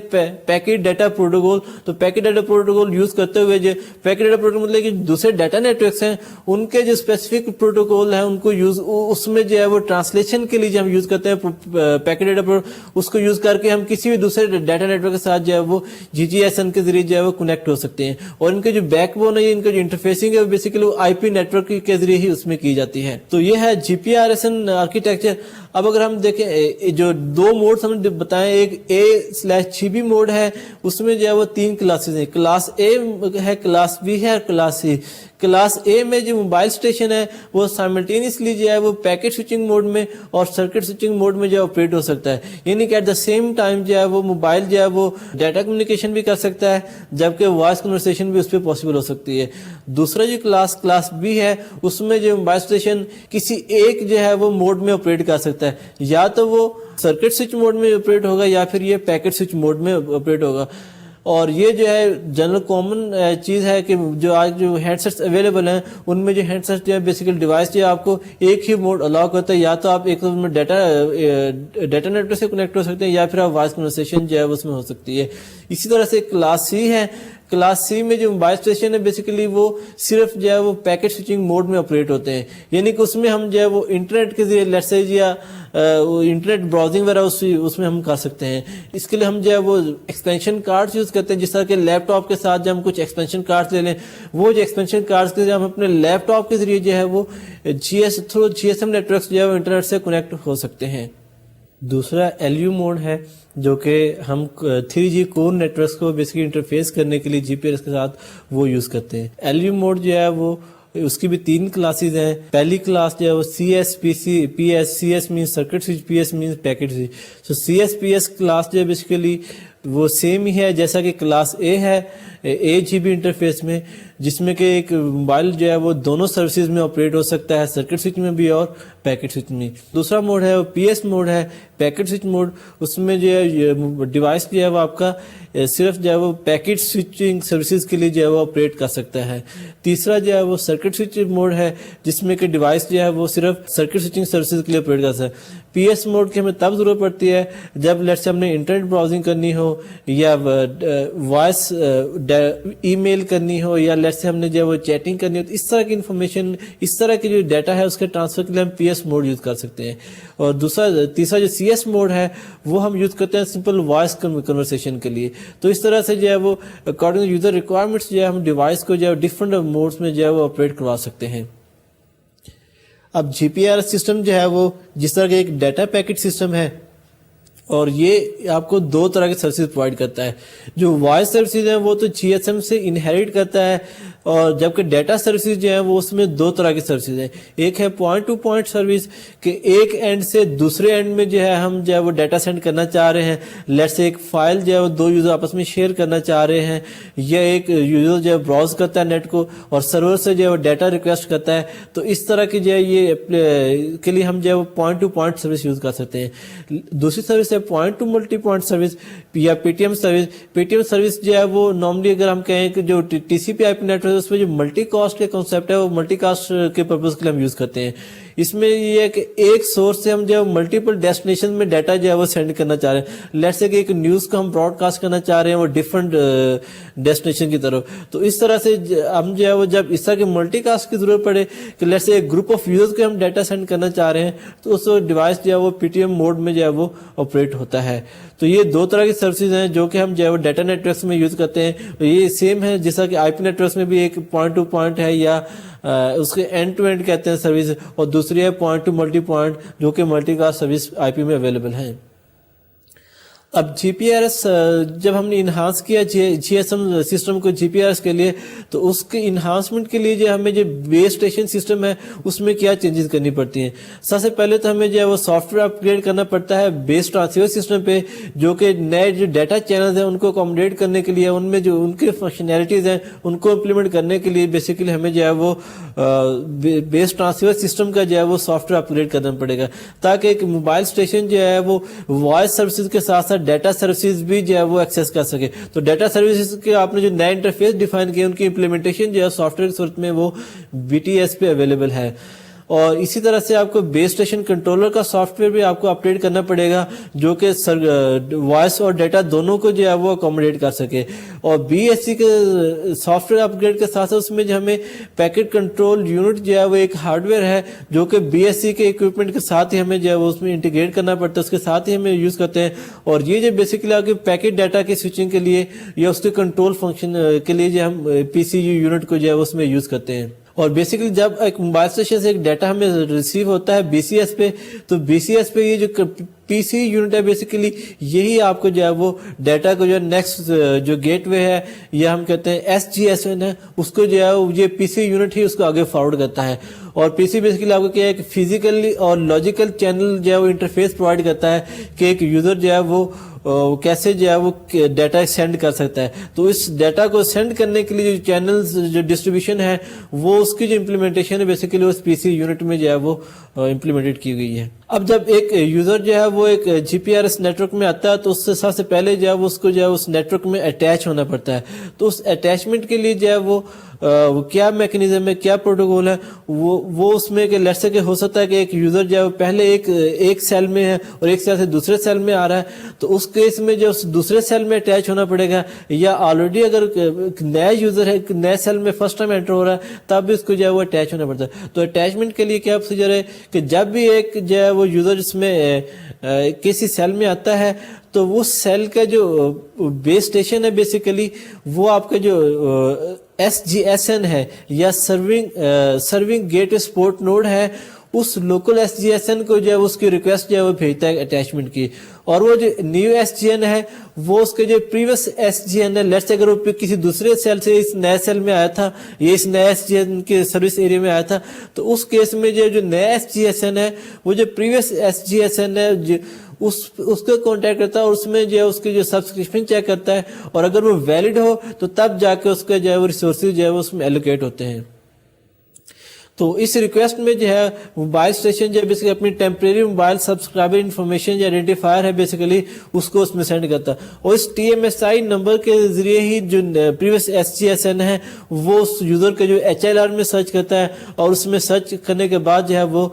پیکٹ ڈیٹا پروٹوکول. تو پیکٹ ڈیٹا پروٹوکول یوز کرتے ہوئے جو پیکٹ ڈیٹا پروٹوکول مطلب کہ دوسرے ڈیٹا نیٹورکس ہیں ان کے جو اسپیسیفک پروٹوکول ہیں ان کو یوز, اس میں جو ہے وہ ٹرانسلیشن کے لیے جو ہم یوز کرتے ہیں پیکٹ ڈیٹا, اس کو یوز کر کے ہم کسی بھی دوسرے ڈیٹا نیٹورک کے ساتھ جو ہے وہ GGSN کے ذریعے جو ہے وہ کنیکٹ ہو سکتے ہیں. اور ان کے جو بیک بون ہے ان کا جو انٹرفیسنگ ہے بیسیکلی وہ IP نیٹورک کے ذریعے ہی اس میں کی جاتی ہے. تو یہ ہے GPRS آرکیٹیکچر. اب اگر ہم دیکھیں جو 2 موڈز ہم نے بتائیں, ایک A/GB موڈ ہے, اس میں جو ہے وہ 3 کلاسز ہیں, کلاس A ہے, کلاس B ہے اور کلاس C. کلاس A میں جو موبائل اسٹیشن ہے وہ سائملٹینیسلی جو ہے وہ پیکٹ سوئچنگ موڈ میں اور سرکٹ سوئچنگ موڈ میں جو ہے آپریٹ ہو سکتا ہے, یعنی کہ ایٹ دا سیم ٹائم جو ہے وہ موبائل جو ہے وہ ڈیٹا کمیونیکیشن بھی کر سکتا ہے جبکہ وائس کنورسیشن بھی اس پہ پاسبل ہو سکتی ہے. دوسرا جو کلاس B ہے اس میں جو موبائل اسٹیشن کسی ایک جو ہے وہ موڈ میں آپریٹ کر سکتا ہے, یا تو وہ سرکٹ سوئچ موڈ میں آپریٹ ہوگا یا پھر یہ پیکٹ سوئچ موڈ میں آپریٹ ہوگا. اور یہ جو ہے جنرل کامن چیز ہے کہ جو آج جو ہینڈ سیٹس اویلیبل ہیں ان میں جو ہینڈ سیٹس جو ہے بیسیکل ڈیوائس جو ہے آپ کو ایک ہی موڈ الاؤ کرتا ہے, یا تو آپ ایک میں ڈیٹا نیٹورک سے کنیکٹ ہو سکتے ہیں یا پھر آپ وائس کنورسیشن جو ہے اس میں ہو سکتی ہے. اسی طرح سے کلاس C ہے. کلاس C میں جو موبائل اسٹیشن ہے بیسیکلی وہ صرف جو ہے وہ پیکٹ سوئچنگ موڈ میں آپریٹ ہوتے ہیں, یعنی کہ اس میں ہم جو ہے وہ انٹرنیٹ کے ذریعے لیٹس سے یا انٹرنیٹ براؤزنگ وغیرہ اس میں ہم کر سکتے ہیں. اس کے لیے ہم جو ہے وہ ایکسپینشن کارڈز یوز کرتے ہیں, جس طرح کہ لیپ ٹاپ کے ساتھ جب ہم کچھ ایکسپینشن کارڈز لے لیں, وہ جو ایکسپینشن کارڈز کے ہم اپنے لیپ ٹاپ کے ذریعے جو ہے وہ تھرو جی ایس ایم نیٹورکس جو ہے وہ انٹرنیٹ سے کنیکٹ ہو سکتے ہیں. دوسرا LU موڈ ہے, جو کہ ہم 3G کور نیٹورکس کو بیسکلی انٹرفیس کرنے کے لیے GPRS کے ساتھ وہ یوز کرتے ہیں. LU موڈ جو ہے وہ اس کی بھی 3 کلاسز ہیں. پہلی کلاس جو ہے وہ CS CS means circuit switch, PS means packet switch. So CS class جو ہے بیسیکلی وہ سیم ہی ہے جیسا کہ کلاس A ہے 8 GB انٹرفیس میں, جس میں کہ ایک موبائل جو ہے وہ دونوں سروسز میں آپریٹ ہو سکتا ہے, سرکٹ سوئچ میں بھی اور پیکٹ سوئچ میں. دوسرا موڈ ہے وہ PS موڈ ہے, پیکٹ سوئچ موڈ. اس میں جو ہے ڈیوائس جو ہے وہ آپ کا صرف جو ہے وہ پیکٹ سوئچنگ سروسز کے لیے جو ہے وہ آپریٹ کر سکتا ہے. تیسرا جو ہے وہ سرکٹ سوئچ موڈ ہے, جس میں کہ ڈیوائس جو ہے وہ صرف سرکٹ سوئچنگ سروسز کے لیے آپریٹ کر سکتا ہے. PS موڈ کی ہمیں تب ضرورت پڑتی ہے جب لیٹس سے ہم نے انٹرنیٹ براؤزنگ کرنی ہو, یا وائس ای میل کرنی ہو, یا لیٹس سے ہم نے جو ہے وہ چیٹنگ کرنی ہو. تو اس طرح کی انفارمیشن, اس طرح کی جو ڈیٹا ہے اس کے ٹرانسفر کے لیے ہم PS موڈ یوز کر سکتے ہیں. اور تیسرا جو CS موڈ ہے وہ ہم یوز کرتے ہیں سمپل وائس کنورسیشن کے لیے. تو اس طرح سے جو ہے وہ اکارڈنگ یوزر ریکوائرمنٹس جو ہے ہم ڈیوائس کو جو ہے ڈفرنٹ موڈس میں جو ہے وہ آپریٹ کروا سکتے ہیں. اب GPRS سسٹم جو ہے وہ جس طرح کہ ایک ڈیٹا پیکٹ سسٹم ہے, اور یہ آپ کو 2 طرح کے سروسز پرووائڈ کرتا ہے. جو وائس سروسز ہیں وہ تو GSM سے انہیریٹ کرتا ہے, اور جبکہ ڈیٹا سروسز جو ہیں وہ اس میں 2 طرح کی سروسز ہیں. ایک ہے پوائنٹ ٹو پوائنٹ سروس, کہ ایک اینڈ سے دوسرے اینڈ میں جو ہے ہم جو ہے وہ ڈیٹا سینڈ کرنا چاہ رہے ہیں. لیٹ سے ایک فائل جو ہے وہ 2 یوزر آپس میں شیئر کرنا چاہ رہے ہیں, یا ایک یوزر جو ہے براؤز کرتا ہے نیٹ کو اور سرور سے جو ہے وہ ڈیٹا ریکویسٹ کرتا ہے. تو اس طرح کی جو ہے یہ کے لیے ہم جو ہے وہ point to point service use کر سکتے ہیں. دوسری سروس ہے point to multi point service یا PTM سروس. PTM سروس جو ہے وہ نارملی اگر ہم کہیں کہ جو TCP/IP نیٹ ورک اس میں جو ملٹی کاسٹ کے کنسیپٹ ہے وہ ملٹی کاسٹ کے پرپز کے لیے ہم یوز کرتے ہیں. اس میں یہ ہے کہ ایک سورس سے ہم جو ہے ملٹیپل ڈیسٹینیشن میں ڈیٹا جو ہے وہ سینڈ کرنا چاہ رہے ہیں. لیٹ سے کہ ایک نیوز کو ہم براڈ کاسٹ کرنا چاہ رہے ہیں وہ ڈفرنٹ ڈیسٹینیشن کی طرف. تو اس طرح سے ہم جو ہے وہ جب اس طرح کے ملٹی کاسٹ کی ضرورت پڑے کہ لیٹ سے ایک گروپ آف یوزرز کو ہم ڈیٹا سینڈ کرنا چاہ رہے ہیں, تو اس ڈیوائس جو ہے وہ PTM موڈ میں جو ہے وہ آپریٹ ہوتا ہے. تو یہ 2 طرح کی سروسز ہیں جو کہ ہم جو ہے وہ ڈیٹا نیٹ ورکس میں یوز کرتے ہیں. یہ سیم ہے جیسا کہ IP نیٹ ورکس میں بھی ایک پوائنٹ ٹو پوائنٹ ہے, یا اس کے اینڈ ٹو اینڈ کہتے ہیں سروس, اور دوسری ہے پوائنٹ ٹو ملٹی پوائنٹ جو کہ ملٹی کاسٹ سروس IP میں اویلیبل ہیں. اب GPRS جب ہم نے انہانس کیا GSM سسٹم کو GPRS کے لیے, تو اس کے انہانسمنٹ کے لیے جو ہمیں جو بیس اسٹیشن سسٹم ہے اس میں کیا چینجز کرنی پڑتی ہیں. سب سے پہلے تو ہمیں جو ہے وہ سافٹ ویئر اپ گریڈ کرنا پڑتا ہے بیس ٹرانسیور سسٹم پہ, جو کہ نئے جو ڈیٹا چینلز ہیں ان کو اکوموڈیٹ کرنے کے لیے, ان میں جو ان کی فنکشنالٹیز ہیں ان کو امپلیمنٹ کرنے کے لیے بیسیکلی ہمیں جو ہے وہ بیس ٹرانسیور سسٹم کا جو ہے وہ سافٹ ویئر اپ گریڈ کرنا پڑے گا, تاکہ ایک موبائل اسٹیشن جو ہے وہ وائس سروسز کے ساتھ ساتھ ڈیٹا سروسز بھی جو ہے وہ ایکسیس کر سکے. تو ڈیٹا سروسز کے آپ نے جو نئے انٹرفیس ڈیفائن کیے ان کی امپلیمنٹیشن جو ہے سافٹ ویئر کی صورت میں وہ BTS پہ اویلیبل ہے. اور اسی طرح سے آپ کو بیس اسٹیشن کنٹرولر کا سافٹ ویئر بھی آپ کو اپڈیٹ کرنا پڑے گا, جو کہ وائس اور ڈیٹا دونوں کو جو ہے وہ اکوموڈیٹ کر سکے. اور BSC کے سافٹ ویئر اپ گریڈ کے ساتھ اس میں جو ہمیں پیکٹ کنٹرول یونٹ جو ہے وہ ایک ہارڈ ویئر ہے, جو کہ BSC کے اکوپمنٹ کے ساتھ ہی ہمیں جو ہے وہ اس میں انٹیگریٹ کرنا پڑتا ہے, اس کے ساتھ ہی ہمیں یوز کرتے ہیں. اور یہ جو بیسیکلی آپ کے پیکٹ ڈیٹا کی سوئچنگ کے لیے یا اس کے کنٹرول فنکشن کے لیے جو ہم PCU یونٹ کو جو ہے اس میں یوز کرتے ہیں. اور بیسیکلی جب ایک موبائل اسٹیشن سے ایک ڈیٹا ہمیں ریسیو ہوتا ہے BCS پہ, تو BCS پہ یہ جو PC یونٹ ہے بیسیکلی یہی آپ کو جو ہے وہ ڈیٹا کو جو نیکسٹ جو گیٹ وے ہے یا ہم کہتے ہیں SGSN ہے, اس کو جو ہے یہ PC یونٹ ہی اس کو آگے فارورڈ کرتا ہے. اور PC بیسیکلی آپ کو کیا ہے کہ فزیکلی اور لاجیکل چینل جو ہے وہ انٹرفیس پرووائڈ کرتا ہے کہ ایک یوزر جو ہے وہ کیسے جو ہے وہ ڈیٹا سینڈ کر سکتا ہے. تو اس ڈیٹا کو سینڈ کرنے کے لیے جو چینلز جو ڈسٹریبیوشن ہے وہ اس کی جو امپلیمنٹیشن ہے بیسیکلی اس PC یونٹ میں جو ہے وہ امپلیمنٹڈ کی گئی ہے. اب جب ایک یوزر جو ہے وہ ایک GPRS نیٹ ورک میں آتا ہے تو اس سے سب سے پہلے جو ہے وہ اس کو جو ہے اس نیٹ ورک میں اٹیچ ہونا پڑتا ہے. تو اس اٹیچمنٹ کے لیے جو ہے وہ کیا میکنزم ہے, کیا پروٹوکول ہے, وہ اس میں کہ لیٹ سے کہ ہو سکتا ہے کہ ایک یوزر جو ہے پہلے ایک سیل میں ہے اور ایک سیل سے دوسرے سیل میں آ رہا ہے, تو اس کیس میں جو دوسرے سیل میں اٹیچ ہونا پڑے گا, یا آلریڈی اگر نیا یوزر ہے نئے سیل میں فرسٹ ٹائم انٹر ہو رہا ہے تب بھی اس کو جو ہے وہ اٹیچ ہونا پڑتا ہے. تو اٹیچمنٹ کے لیے کیا پروسیجر ہے کہ جب بھی ایک جو ہے وہ یوزر اس میں کسی سیل میں آتا ہے تو وہ سیل کا جو بیس اسٹیشن ہے بیسیکلی وہ آپ کا جو SGSN ہے یا سرونگ گیٹ سپورٹ نوڈ ہے، اس لوکل SGSN کو جو ہے اس کی ریکویسٹ جو ہے وہ بھیجتا ہے اٹیچمنٹ کی، اور وہ جو نیو SGN ہے وہ اس کے جو پریویس SGN ہے، لیٹس اگر وہ کسی دوسرے سیل سے اس نئے سیل میں آیا تھا یا اس نئے SGN کے سروس ایریا میں آیا تھا، تو اس کیس میں جو نیا SGSN ہے وہ جو پریویس SGSN ہے اس کو کانٹیکٹ کرتا ہے اور اس میں جو ہے اس کی جو سبسکرپشن چیک کرتا ہے، اور اگر وہ ویلڈ ہو تو تب جا کے اس کا جو ہے وہ ریسورسز جو ہے وہ اس میں ایلوکیٹ ہوتے ہیں۔ تو اس ریکویسٹ میں جو ہے موبائل اسٹیشن جو ہے بیسیکلی اپنی ٹیمپریری موبائل سبسکرائبر انفارمیشن جو آئیڈینٹیفائر ہے بیسیکلی اس کو اس میں سینڈ کرتا ہے، اور اس TMSI نمبر کے ذریعے ہی جو پریویس SGSN ہے وہ اس یوزر کے جو HLR میں سرچ کرتا ہے، اور اس میں سرچ کرنے کے بعد جو ہے وہ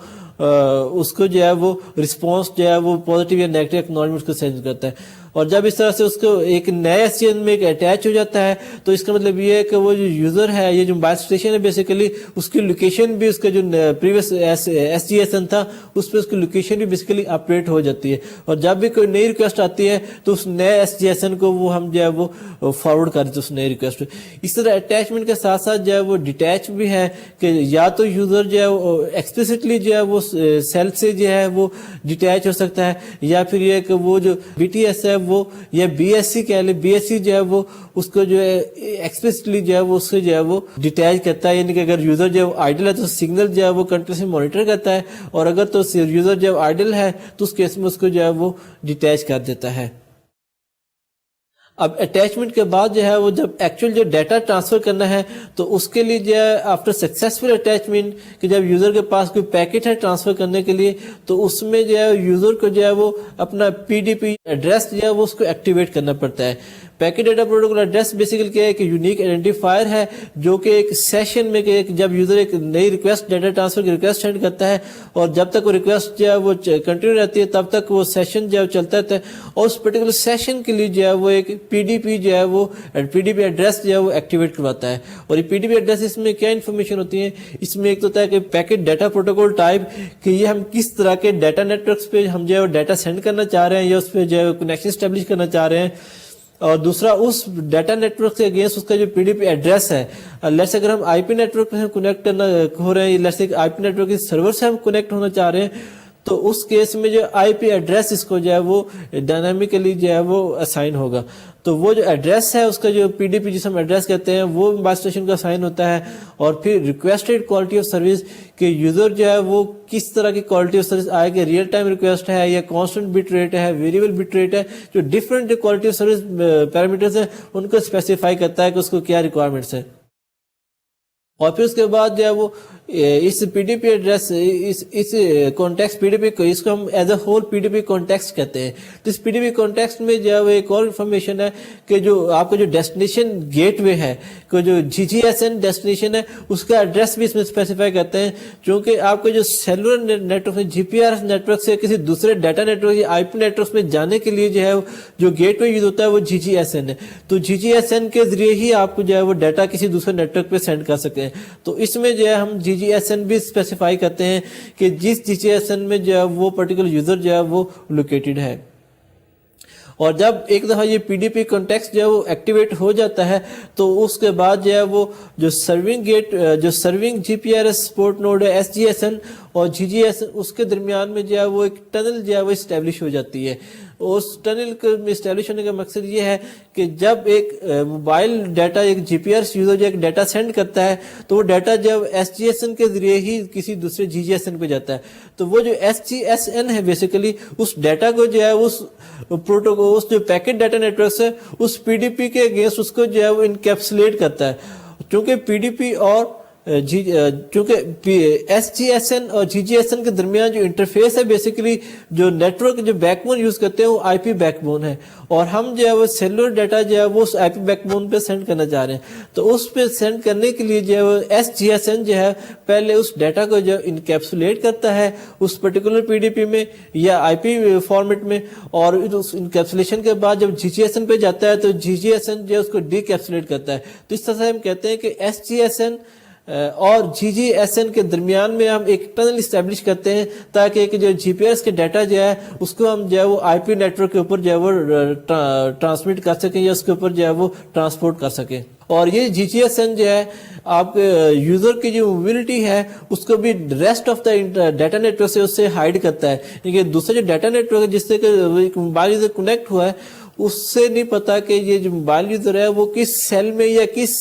اس کو جو ہے وہ رسپانس جو ہے وہ پازیٹیو یا نیگیٹو اکنالجمنٹ کو سینڈ کرتا ہے، اور جب اس طرح سے اس کو ایک نئے SGN میں ایک اٹیچ ہو جاتا ہے تو اس کا مطلب یہ ہے کہ وہ جو یوزر ہے یہ جو موبائل اسٹیشن ہے بیسیکلی اس کی لوکیشن بھی اس کا جو پریویس SGSN تھا اس پہ اس کی لوکیشن بھی بیسیکلی اپڈیٹ ہو جاتی ہے، اور جب بھی کوئی نئی ریکویسٹ آتی ہے تو اس نئے SGSN کو وہ ہم جو ہے وہ فارورڈ کر دیتے اس نئی ریکویسٹ پہ۔ اس طرح اٹیچمنٹ کے ساتھ ساتھ جو ہے وہ ڈیٹیچ بھی ہے کہ یا تو یوزر جو ہے ایکسپلیسٹلی جو ہے وہ سیل سے جو ہے وہ ڈیٹیچ ہو سکتا ہے، یا پھر یہ کہ وہ جو BTS ہے وہ یا BSC کہہ لیں، BSC جو ہے وہ اس کو جو ہے ایکسپلیسٹلی جو ہے وہ اس سے جو ہے وہ ڈیٹیچ کرتا ہے، یعنی کہ اگر یوزر جو ہے آئیڈل ہے تو سگنل جو ہے وہ کنٹینیوسلی مانیٹر کرتا ہے، اور اگر تو یوزر جو ہے آئیڈل ہے تو اس کیس میں اس کو جو ہے وہ ڈیٹیچ کر دیتا ہے۔ اب اٹیچمنٹ کے بعد جو ہے وہ جب ایکچوئل جو ڈیٹا ٹرانسفر کرنا ہے تو اس کے لیے جو ہے آفٹر سکسیسفل اٹیچمنٹ کہ جب یوزر کے پاس کوئی پیکٹ ہے ٹرانسفر کرنے کے لیے تو اس میں جو ہے یوزر کو جو ہے وہ اپنا PDP ایڈریس جو ہے وہ اس کو ایکٹیویٹ کرنا پڑتا ہے۔ Packet data protocol address basically کیا ہے کہ یونیک آئیڈینٹیفائر ہے جو کہ ایک سیشن میں کہ جب یوزر ایک نئی ریکویسٹ ڈیٹا ٹرانسفر کی ریکویسٹ سینڈ کرتا ہے اور جب تک وہ ریکویسٹ جو ہے وہ کنٹینیو رہتی ہے تب تک وہ سیشن جو ہے چلتا رہتا ہے، اور اس پرٹیکولر سیشن کے لیے جو ہے وہ ایک PDP جو ہے وہ PDP ایڈریس جو ہے وہ ایکٹیویٹ کرواتا ہے۔ اور یہ PDP ایڈریس اس میں کیا انفارمیشن ہوتی ہے؟ اس میں ایک تو ہوتا ہے کہ پیکٹ ڈیٹا پروٹوکول ٹائپ کہ یہ ہم کس طرح کے ڈیٹا نیٹ ورکس پہ ہم جو ہے ڈیٹا سینڈ کرنا چاہ رہے ہیں یا اس پہ جو ہے کنیکشن اسٹیبلش کرنا چاہ رہے ہیں، اور دوسرا اس ڈیٹا نیٹ ورک سے اگینسٹ اس کا جو PDP ایڈریس ہے، لیٹس اگر ہم IP نیٹ ورک سے کنیکٹ کرنا ہو رہے ہیں، لیٹس IP نیٹ ورک کے سرور سے ہم کنیکٹ ہونا چاہ رہے ہیں، تو اس کیس میں جو IP ایڈریس اس کو جو ہے وہ ڈائنامکلی جو ہے وہ اسائن ہوگا۔ تو وہ جو ایڈریس ہے اس کا جو PDP جس ہم ایڈریس کہتے ہیں وہ موبائل اسٹیشن کا اسائن ہوتا ہے، اور پھر ریکویسٹڈ کوالٹی آف سروس کہ یوزر جو ہے وہ کس طرح کی کوالٹی آف سروس آئے کہ ریئل ٹائم ریکویسٹ ہے یا کانسٹنٹ بٹ ریٹ ہے، ویریبل بٹ ریٹ ہے، جو different quality of service parameters ہیں ان کو اسپیسیفائی کرتا ہے کہ اس کو کیا ریکوائرمنٹس ہیں۔ اور پھر اس کے بعد جو ہے وہ اس PDP ایڈریس اس کانٹیکسٹ PDP کو اس کو ہم as a whole PDP context کہتے ہیں۔ تو اس PDP کانٹیکسٹ میں جو ہے وہ ایک اور انفارمیشن ہے کہ جو آپ کا جو ڈیسٹینیشن گیٹ وے ہے کہ جو GGSN ڈیسٹینیشن ہے اس کا ایڈریس بھی اس میں اسپیسیفائی کرتے ہیں، چونکہ آپ کا جو cellular network GPRS network سے کسی دوسرے ڈیٹا نیٹ ورک یا IP نیٹ ورک میں جانے کے لیے جو ہے جو گیٹ وے یوز ہوتا ہے وہ GGSN ہے۔ تو GGSN کے ذریعے ہی آپ کو جو ہے وہ ڈیٹا کسی دوسرے نیٹ ورک پہ سینڈ کر سکتے ہیں۔ تو اس میں جو ہے ہم GGSN بھی اسپیسیفائی کرتے ہیں کہ جس GGSN میں جو ہے وہ پرٹیکولر یوزر جو ہے وہ لوکیٹڈ ہے۔ اور جب ایک دفعہ یہ PDP کانٹیکسٹ جو ہے وہ ایکٹیویٹ ہو جاتا ہے تو اس کے بعد جو ہے وہ جو سرونگ گیٹ جو سرونگ GPRS سپورٹ نوڈ ہے SGSN اور GGSN اس کے درمیان میں جو ہے وہ ایک ٹنل جو ہے وہ اسٹیبلش ہو جاتی ہے۔ اس ٹنل میں اسٹیبلش ہونے کا مقصد یہ ہے کہ جب ایک موبائل ڈیٹا ایک GPRS یوزر جو ایک ڈیٹا سینڈ کرتا ہے تو وہ ڈیٹا جب SGSN کے ذریعے ہی کسی دوسرے GGSN پہ جاتا ہے، تو وہ جو SGSN ہے بیسیکلی اس ڈیٹا کو جو ہے اس پروٹوکول اس جو پیکٹ ڈیٹا نیٹ ورک سے اس PDP کے اگینسٹ اس کو جو ہے وہ انکیپسولیٹ کرتا ہے، چونکہ PDP اور چونکہ SGSN اور GGSN کے درمیان جو انٹرفیس ہے بیسیکلی جو نیٹ ورک جو بیک بون یوز کرتے ہیں وہ IP بیک بون ہے، اور ہم جو ہے وہ سیلولر ڈیٹا جو ہے وہ اس IP بیک بون پہ سینڈ کرنا چاہ رہے ہیں۔ تو اس پہ سینڈ کرنے کے لیے جو ہے وہ SGSN جو ہے پہلے اس ڈیٹا کو جو انکیپسولیٹ کرتا ہے اس پرٹیکولر PDP میں یا IP فارمیٹ میں، اور اس انکیپسولیشن کے بعد جب GGSN پہ جاتا ہے تو GGSN جو ہے اس کو ڈی کیپسولیٹ کرتا ہے۔ تو اس طرح سے ہم کہتے ہیں کہ SGSN اور جی جی ایس این کے درمیان میں ہم ایک ٹنل اسٹیبلش کرتے ہیں تاکہ ایک جو جی پی ایس کے ڈیٹا جو ہے اس کو ہم جو ہے وہ آئی پی نیٹ ورک کے اوپر جو ہے وہ ٹرانسمٹ کر سکیں یا اس کے اوپر جو ہے وہ ٹرانسپورٹ کر سکیں. اور یہ جی جی ایس این جو ہے آپ یوزر کی جو موبلٹی ہے اس کو بھی rest of the data network سے اس سے ہائڈ کرتا ہے. کیونکہ دوسرا جو ڈیٹا نیٹ ورک ہے جس سے موبائل یوزر کنیکٹ ہوا ہے اس سے نہیں پتا کہ یہ جو موبائل یوزر ہے وہ کس سیل میں یا کس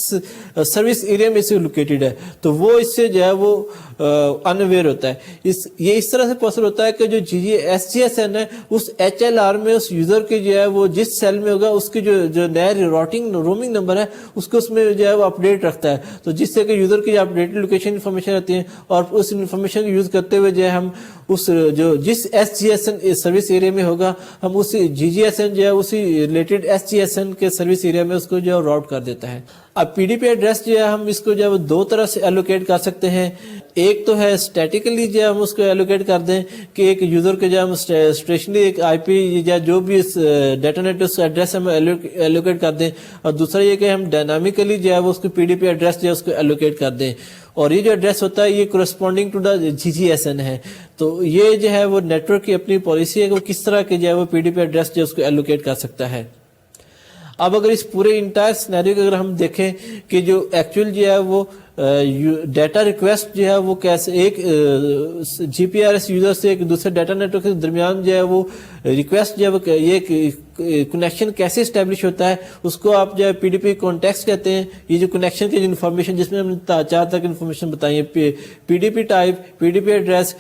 سروس ایریا میں سے لوکیٹڈ ہے, تو وہ اس سے جو ہے وہ انویئر ہوتا ہے. یہ اس طرح سے پاسبل ہوتا ہے کہ جو ایس جی ایس این ہے اس ایچ ایل آر میں اس یوزر کی جو ہے وہ جس سیل میں ہوگا اس کی جو نیا رومنگ نمبر ہے اس کو اس میں جو ہے وہ اپڈیٹ رکھتا ہے, تو جس سے کہ یوزر کی اپڈیٹڈ لوکیشن انفارمیشن رہتی ہے اور اس انفارمیشن کو یوز کرتے ہوئے جو ہے ہم اس جو جس S G S N service area میں ہوگا ہم اسی جی جی ایس این جو ہے اسی related S G S N کے سروس ایریا میں اس کو جو ہے راؤٹ کر دیتا ہے. اب پی ڈی پی ایڈریس جو ہے ہم اس کو جو ہے دو طرح سے ایلوکیٹ کر سکتے ہیں. ایک تو ہے اسٹیٹیکلی جو ہم اس کو ایلوکیٹ کر دیں کہ ایک یوزر کے جو ہم اسٹیشنری ایک آئی پی یا جو بھی اس ڈیٹا نیٹ اس ایڈریس ہم ایلوکیٹ کر دیں, اور دوسرا یہ کہ ہم ڈائنامیکلی جو ہے وہ اس کو پی ڈی پی ایڈریس جو ہے اس کو ایلوکیٹ کر دیں. اور یہ جو ایڈریس ہوتا ہے یہ corresponding to the G G S N ہے. تو یہ جو ہے وہ نیٹ ورک کی اپنی پالیسی ہے کہ وہ کس طرح کے جو ہے وہ پی ڈی پی ایڈریس جو ہے اس کو ایلوکیٹ کر سکتا ہے. اب اگر اس پورے انٹائر سینیریو کو اگر ہم دیکھیں کہ جو ایکچوئل جو ہے وہ ڈیٹا ریکویسٹ جو ہے وہ کیسے ایک جی پی آر ایس یوزر سے ایک دوسرے ڈیٹا نیٹ ورک کے درمیان جو ہے وہ ریکویسٹ جو ہے وہ یہ کنیکشن کیسے اسٹیبلش ہوتا ہے اس کو آپ جو ہے پی ڈی پی کانٹیکسٹ کہتے ہیں. یہ جو کنیکشن کی جو انفارمیشن جس میں ہم نے چار تک انفارمیشن بتائی ہے, P D P type, P D P address,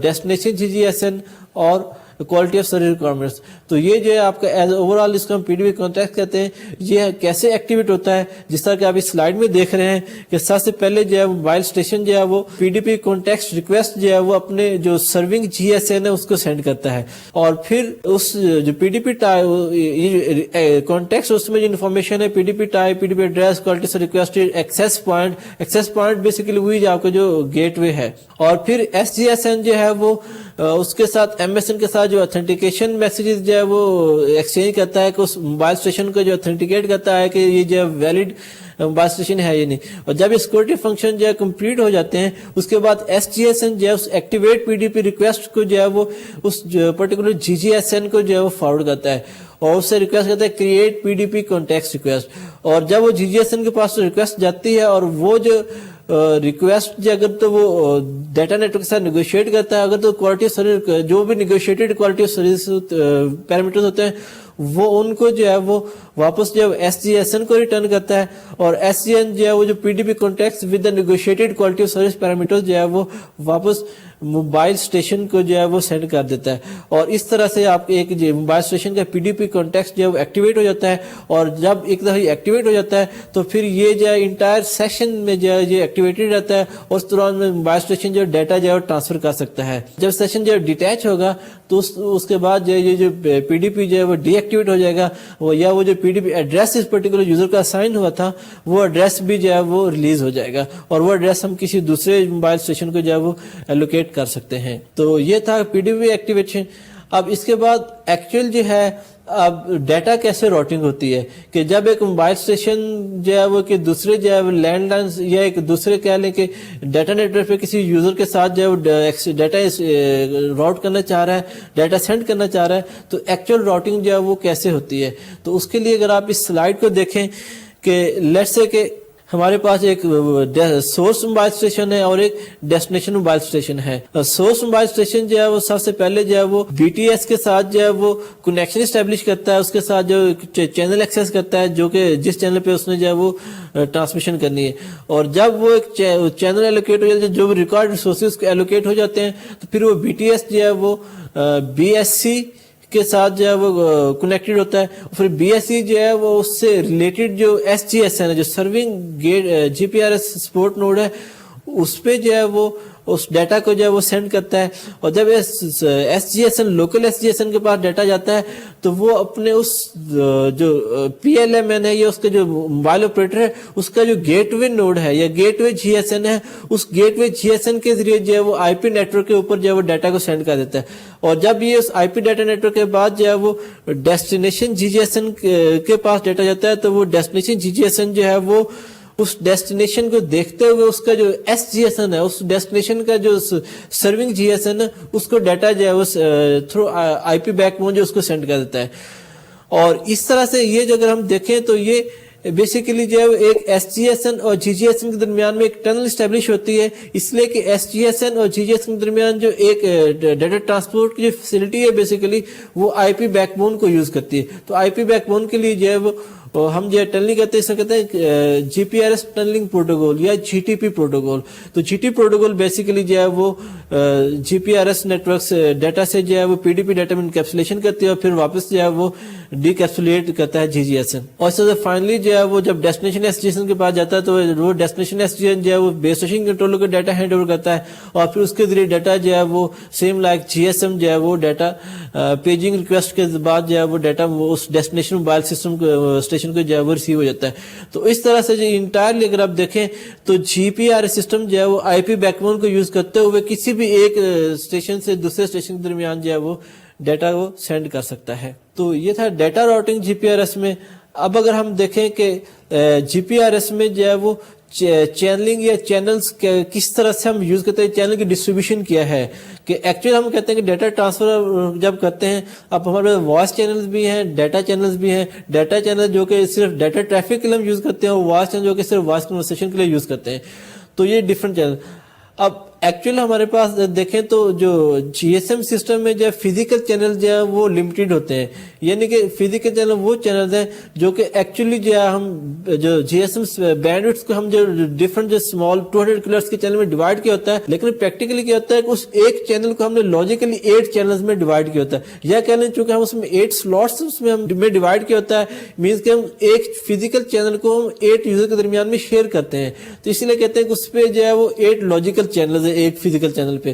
destination G G S N اور کوالٹی آف سروس ریکوائرمنٹس, تو یہ جو ہے آپ کا ایز اوور آل اس کو ہم پی ڈی پی کانٹیکٹ کہتے ہیں. یہ کیسے ایکٹیویٹ ہوتا ہے جس طرح کہ آپ اس سلائیڈ میں دیکھ رہے ہیں کہ سب سے پہلے جو ہے موبائل اسٹیشن جو ہے وہ پی ڈی پی کانٹیکٹ ریکویسٹ جو ہے وہ اپنے جو سرونگ جی ایس این ہے اس کو سینڈ کرتا ہے, اور پھر اس جو پی ڈی پی کانٹیکٹ اس میں جو انفارمیشن ہے P D P type, P D P address, quality سے ریکویسٹ, ایکسیس پوائنٹ بیسیکلی وہی جو آپ کا جو گیٹ وے ہے, اور پھر ایس جی ایس این جو ہے وہ اس کے ساتھ ایم ایس این کے ساتھ جو اتھینٹیکیشن میسیجز جو ہے وہ ایکسچینج کرتا ہے کہ اس موبائل اسٹیشن کو جو اتھینٹیکیٹ کرتا ہے کہ یہ جو ہے ویلڈ موبائل اسٹیشن ہے یا نہیں. اور جب یہ سیکورٹی فنکشن جو ہے کمپلیٹ ہو جاتے ہیں اس کے بعد ایس جی ایس این جو ہے اس activate P D P request کو جو ہے وہ اس particular G G S N کو جو ہے وہ فارورڈ کرتا ہے اور اس سے ریکویسٹ کرتا ہے کریٹ پی ڈی پی کانٹیکٹ ریکویسٹ. اور جب وہ جی جی ایس این کے پاس ریکویسٹ جاتی ہے اور وہ جو ریکویسٹ جو اگر تو وہ ڈیٹا نیٹ ورک کے ساتھ نیگوشیٹ کرتا ہے, اگر تو کوالٹی آف سروس جو بھی negotiated quality of service parameters ہوتے ہیں وہ ان کو جو ہے وہ واپس جو ہے ایس جی ایس این کو ریٹرن کرتا ہے, اور ایس جی این جو ہے وہ جو پی D P contacts with the negotiated quality of service parameters جو ہے وہ واپس موبائل اسٹیشن کو جو ہے وہ سینڈ کر دیتا ہے. اور اس طرح سے آپ ایک جو موبائل اسٹیشن کا پی ڈی پی کانٹیکٹ جو ہے وہ ایکٹیویٹ ہو جاتا ہے, اور جب ایک دفعہ ایکٹیویٹ ہو جاتا ہے تو پھر یہ جو ہے انٹائر سیشن میں جو ہے یہ ایکٹیویٹڈ رہتا ہے, اور اس دوران میں موبائل اسٹیشن جو ڈیٹا جو ہے ٹرانسفر کر سکتا ہے. جب سیشن جو ہے ڈیٹیچ ہوگا تو اس کے بعد جو ہے یہ جو پی ڈی پی جو ہے وہ ڈی ایکٹیویٹ ہو جائے گا, یا وہ جو پی ڈی پی ایڈریس اس پرٹیکولر یوزر کا اسائن ہوا تھا وہ ایڈریس بھی جو ہے وہ ریلیز ہو جائے گا, اور وہ ایڈریس ہم کسی دوسرے موبائل اسٹیشن کو جو ہے وہ ایلوکیٹ کر سکتے ہیں. تو یہ تھا پی ڈی پی ایکٹیویشن. اب اس کے بعد ایکچوئل جو ہے اب ڈیٹا کیسے راؤٹنگ ہوتی ہے کہ جب ایک موبائل اسٹیشن جو ہے وہ کہ دوسرے جو ہے لینڈ لائن یا ایک دوسرے کہہ لیں کہ ڈیٹا نیٹ ورک پہ کسی یوزر کے ساتھ جو ہے وہ ڈیٹا راؤٹ کرنا چاہ رہا ہے, ڈیٹا سینڈ کرنا چاہ رہا ہے, تو ایکچوئل راؤٹنگ جو ہے وہ کیسے ہوتی ہے. تو اس کے لیے اگر آپ اس سلائیڈ کو دیکھیں کہ لیٹس سے کہ ہمارے پاس ایک سورس موبائل اسٹیشن ہے اور ایک ڈیسٹینیشن موبائل اسٹیشن ہے. سورس موبائل اسٹیشن جو ہے وہ سب سے پہلے جو ہے وہ بی ٹی ایس کے ساتھ جو ہے وہ کنیکشن اسٹیبلش کرتا ہے, اس کے ساتھ جو چینل ایکسیس کرتا ہے جو کہ جس چینل پہ اس نے جو ہے وہ ٹرانسمیشن کرنی ہے. اور جب وہ ایک چینل ایلوکیٹ ہو جاتے ہیں, جو بھی ریکارڈ ریسورسز ایلوکیٹ ہو جاتے ہیں, تو پھر وہ بی ٹی ایس جو ہے وہ بی ایس سی کے ساتھ جو ہے وہ کنیکٹڈ ہوتا ہے. پھر بی ایس سی جو ہے وہ اس سے ریلیٹڈ جو ایس جی ایس این ہے جو serving G P R S support node ہے اس پہ جو ہے وہ اس ڈیٹا کو جو ہے وہ سینڈ کرتا ہے. اور جب S G S N local S G S N کے پاس ڈیٹا جاتا ہے تو وہ اپنے اس جو پی ایل ایم این ہے یا اس کا جو موبائل آپریٹر ہے اس کا جو گیٹ وے نوڈ ہے یا گیٹ وے جی ایس این ہے, اس گیٹ وے جی ایس این کے ذریعے جو ہے وہ آئی پی نیٹ ورک کے اوپر جو ہے وہ ڈیٹا کو سینڈ کر دیتا ہے. اور جب یہ اس آئی پی ڈیٹا نیٹ ورک کے بعد جو ہے وہ destination G G S N کے پاس ڈیٹا جاتا ہے تو وہ destination G G S N جو ہے وہ اس ڈیسٹینیشن کو دیکھتے ہوئے اس کا جو SGSN ہے, اس ڈیسٹینیشن کا جو سرونگ GSN ہے, اس کو ڈیٹا جو ہے وہ تھرو IP بیک بون جو اس کو سینڈ کر دیتا ہے. اور اس طرح سے یہ جو اگر ہم دیکھیں تو یہ بیسیکلی جو ہے ایک SGSN اور GGSN کے درمیان میں ایک ٹنل اسٹیبلش ہوتی ہے, اس لیے کہ SGSN اور GGSN کے درمیان جو ایک ڈیٹا ٹرانسپورٹ کی جو فیسلٹی ہے بیسیکلی وہ IP بیک بون کو یوز کرتی ہے. تو IP بیک بون کے لیے جو ہے وہ ہم جو ٹنلنگ کہتے ہیں, اسے کہتے ہیں GPRS ٹنلنگ پروٹوکول یا GTP پروٹوکول. تو GTP پروٹوکول بیسیکلی جو ہے وہ GPRS نیٹورکس ڈیٹا سے جو ہے وہ PDP ڈیٹا میں انکیپسولیشن کرتی ہے اور پھر واپس جو ہے وہ ڈیکیپسولیٹ کرتا ہے GGSN. اور اس سے فائنلی جو ہے وہ جب ڈیسٹینیشن SGSN کے پاس جاتا ہے تو وہ ڈیسٹینیشن SGSN جو ہے وہ بیس اسٹیشن کنٹرولر کو ڈیٹا ہینڈ اوور کرتا ہے اور پھر اس کے ذریعے ڈیٹا جو ہے وہ سیم لائک GSM جو ہے وہ ڈیٹا پیجنگ ریکویسٹ کے بعد جو ہے وہ ڈیٹا اس ڈیسٹینیشن موبائل سسٹم اسٹیشن کو جو ہے وہ ریسیو ہو جاتا ہے. تو اس طرح سے جو انٹائرلی اگر آپ دیکھیں تو GPRS سسٹم جو ہے وہ IP بیک بون کو یوز کرتے ہوئے کسی بھی ایک اسٹیشن سے دوسرے اسٹیشن کے درمیان جو ہے وہ ڈیٹا کو سینڈ کر سکتا ہے. تو یہ تھا ڈیٹا راؤٹنگ GPRS میں. اب اگر ہم دیکھیں کہ GPRS میں جو ہے وہ چینلنگ یا چینلز کس طرح سے ہم یوز کرتے ہیں, چینل کی ڈسٹریبیوشن کیا ہے, کہ ایکچولی ہم کہتے ہیں کہ ڈیٹا ٹرانسفر جب کرتے ہیں اب ہمارے وائس چینلز بھی ہیں, ڈیٹا چینلز بھی ہیں. ڈیٹا چینل جو کہ صرف ڈیٹا ٹریفک کے لیے ہم یوز کرتے ہیں اور وائس چینل جو کہ صرف وائس کنورسیشن کے لیے یوز کرتے ہیں. تو یہ ڈفرنٹ چینل. اب ایکچولی ہمارے پاس دیکھیں تو جو GSM سسٹم میں جو فزیکل چینل جو ہے وہ لمیٹڈ ہوتے ہیں, یعنی کہ فزیکل چینل وہ چینلز ہیں جو کہ ایکچولی جو ہے ہم جو GSM بینڈوڈس کو ہم جو ڈفرنٹ جو اسمال 200 کلوہرٹز کے چینل میں ڈیوائڈ کیا ہوتا ہے, لیکن پریکٹیکلی کیا ہوتا ہے کہ اس ایک چینل کو ہم نے لاجیکلی 8 چینلز میں ڈیوائڈ کیا ہوتا ہے, یا کہہ لیں چونکہ ہم اس میں 8 سلاٹس اس میں ہم ڈیوائڈ کیا ہوتا ہے, مینس کہ ہم ایک فزیکل چینل کو ہم 8 یوزر کے درمیان میں شیئر کرتے ہیں. تو اسی لیے کہتے ہیں کہ اس پہ جو ہے وہ 8 لاجیکل چینلز ہیں ایک فزیکل چینل پہ.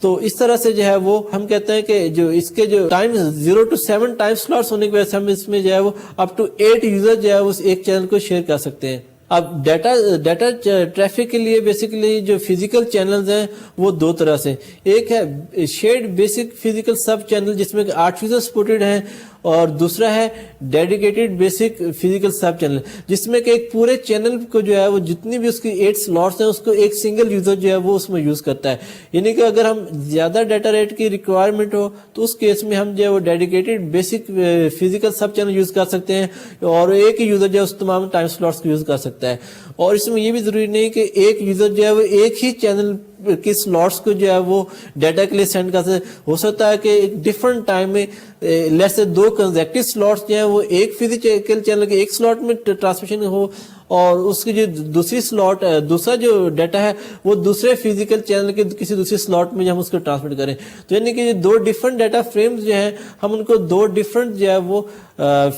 تو اس طرح سے جو ہے وہ ہم کہتے ہیں کہ جو اس کے جو ٹائم 0 to 7 ٹائم سلاٹس ہونے کی وجہ سے ہم اس میں جو ہے وہ اپ ٹو 8 یوزر جو ہے اس ایک چینل کو شیئر کر سکتے ہیں. اب ڈیٹا ٹریفک کے لیے بیسیکلی جو فزیکل چینلز ہیں وہ دو طرح سے, ایک ہے شیئرڈ بیسک فزیکل سب چینل جس میں 8 یوزر سپورٹڈ ہیں, اور دوسرا ہے ڈیڈیکیٹڈ بیسک فزیکل سب چینل جس میں کہ ایک پورے چینل کو جو ہے وہ جتنی بھی اس کی 8 سلاٹس ہیں اس کو ایک سنگل یوزر جو ہے وہ اس میں یوز کرتا ہے. یعنی کہ اگر ہم زیادہ ڈیٹا ریٹ کی ریکوائرمنٹ ہو تو اس کیس میں ہم جو ہے وہ ڈیڈیکیٹڈ بیسک فزیکل سب چینل یوز کر سکتے ہیں اور ایک ہی یوزر جو ہے اس تمام ٹائم سلاٹس کو یوز کر سکتا ہے. اور اس میں یہ بھی ضروری نہیں کہ ایک یوزر جو ہے وہ ایک ہی چینل کے سلاٹس کو جو ہے وہ ڈیٹا کے لیے سینڈ کر سکتے. ہو سکتا ہے کہ ایک ڈفرنٹ ٹائم میں لیٹس سے 2 کنزیکٹیو سلاٹس جو ہیں وہ ایک فزیکل چینل کے ایک سلاٹ میں ٹرانسمیشن ہو اور اس کی جو دوسری سلاٹ دوسرا جو ڈیٹا ہے وہ دوسرے فزیکل چینل کے کسی دوسری سلاٹ میں ہم اس کو ٹرانسمٹ کریں. تو یعنی کہ یہ 2 ڈفرنٹ ڈیٹا فریمز جو ہیں ہم ان کو 2 ڈفرنٹ جو ہے وہ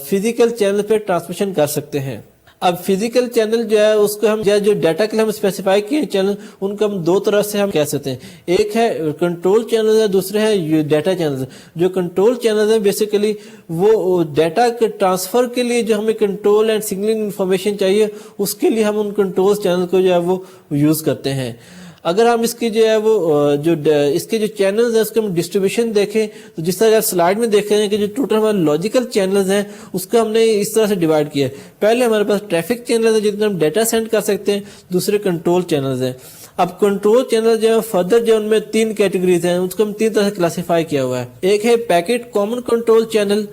فزیکل چینل پہ ٹرانسمیشن کر سکتے ہیں. اب فزیکل چینل جو ہے اس کو ہم جو ڈیٹا کے لیے ہم اسپیسیفائی کیے ہیں چینل, ان کو ہم 2 طرح سے ہم کہہ سکتے ہیں. ایک ہے کنٹرول چینل ہے, دوسرے ہے ڈیٹا چینل. جو کنٹرول چینل ہے بیسیکلی وہ ڈیٹا کے ٹرانسفر کے لیے جو ہمیں کنٹرول اینڈ سگنلنگ انفارمیشن چاہیے اس کے لیے ہم ان کنٹرول چینل کو جو ہے وہ یوز کرتے ہیں. اگر ہم اس کی جو ہے وہ جو اس کے جو چینلز ہیں اس کے ہم ڈسٹریبیوشن دیکھیں تو جس طرح سلائیڈ میں دیکھ رہے ہیں کہ جو ٹوٹل ہمارے لاجیکل چینلز ہیں اس کو ہم نے اس طرح سے ڈیوائڈ کیا ہے. پہلے ہمارے پاس ٹریفک چینلز ہیں جن میں ہم ڈیٹا سینڈ کر سکتے ہیں, دوسرے کنٹرول چینلز ہیں. اب کنٹرول چینل جو ہے فردر جو ان میں 3 کیٹیگریز ہیں اس کو ہم 3 طرح سے کلاسیفائی کیا ہوا ہے. ایک ہے packet common control channel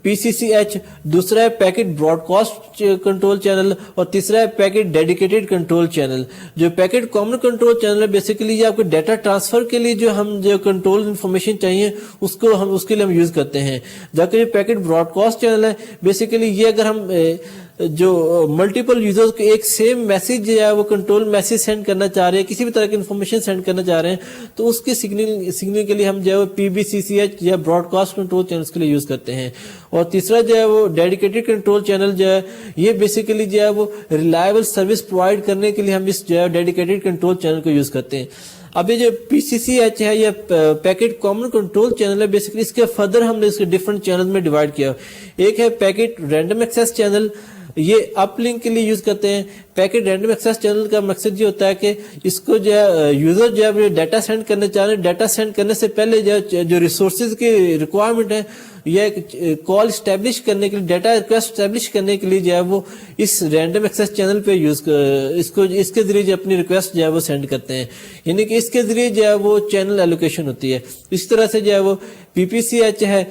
PCCH, دوسرا ہے packet broadcast control channel, اور تیسرا ہے پیکٹ ڈیڈیکیٹڈ کنٹرول چینل. جو پیکٹ کامن کنٹرول چینل ہے بیسیکلی یہ آپ کو ڈیٹا ٹرانسفر کے لیے جو ہم جو کنٹرول انفارمیشن چاہیے اس کو ہم اس کے لیے ہم یوز کرتے ہیں. جبکہ جو پیکٹ براڈ کاسٹ چینل ہے بیسیکلی یہ اگر ہم جو ملٹیپل یوزرز کو ایک سیم میسج جو ہے وہ کنٹرول میسج سینڈ کرنا چاہ رہے ہیں, کسی بھی طرح کی انفارمیشن سینڈ کرنا چاہ رہے ہیں تو اس کی سگنل کے لیے ہم جو ہے PBCCH یا براڈ کاسٹ کنٹرول چینلز کے لیے یوز کرتے ہیں. اور تیسرا جو ہے وہ ڈیڈیکیٹڈ کنٹرول چینل جو ہے یہ بیسیکلی جو ہے وہ ریلائبل سروس پرووائڈ کرنے کے لیے ہم اس جو ہے ڈیڈیکیٹڈ کنٹرول چینل کو یوز کرتے ہیں. اب یہ جو PCCH ہے یا پیکٹ کامن کنٹرول چینل ہے بیسیکلی اس کے فردر ہم نے اس کے ڈفرنٹ چینل میں ڈیوائڈ کیا. ایک ہے پیکٹ رینڈم ایکسیس چینل, یہ اپ لنک کے لیے یوز کرتے ہیں. پیکٹ رینڈم ایکسیس چینل کا مقصد یہ ہوتا ہے کہ اس کو جو ہے یوزر جو ہے ڈیٹا سینڈ کرنے چاہ رہے ہیں, ڈیٹا سینڈ کرنے سے پہلے جو ریسورسز کی ریکوائرمنٹ ہے یا کال اسٹیبلش کرنے کے لیے ڈیٹا ریکویسٹ اسٹیبلش کرنے کے لیے جو ہے وہ اس رینڈم ایکسیس چینل پہ اس کے ذریعے جو اپنی ریکویسٹ جو ہے وہ سینڈ کرتے ہیں، یعنی کہ اس کے ذریعے جو ہے وہ چینل ایلوکیشن ہوتی ہے. اس طرح سے جو ہے وہ پی پی سی ایچ ہے.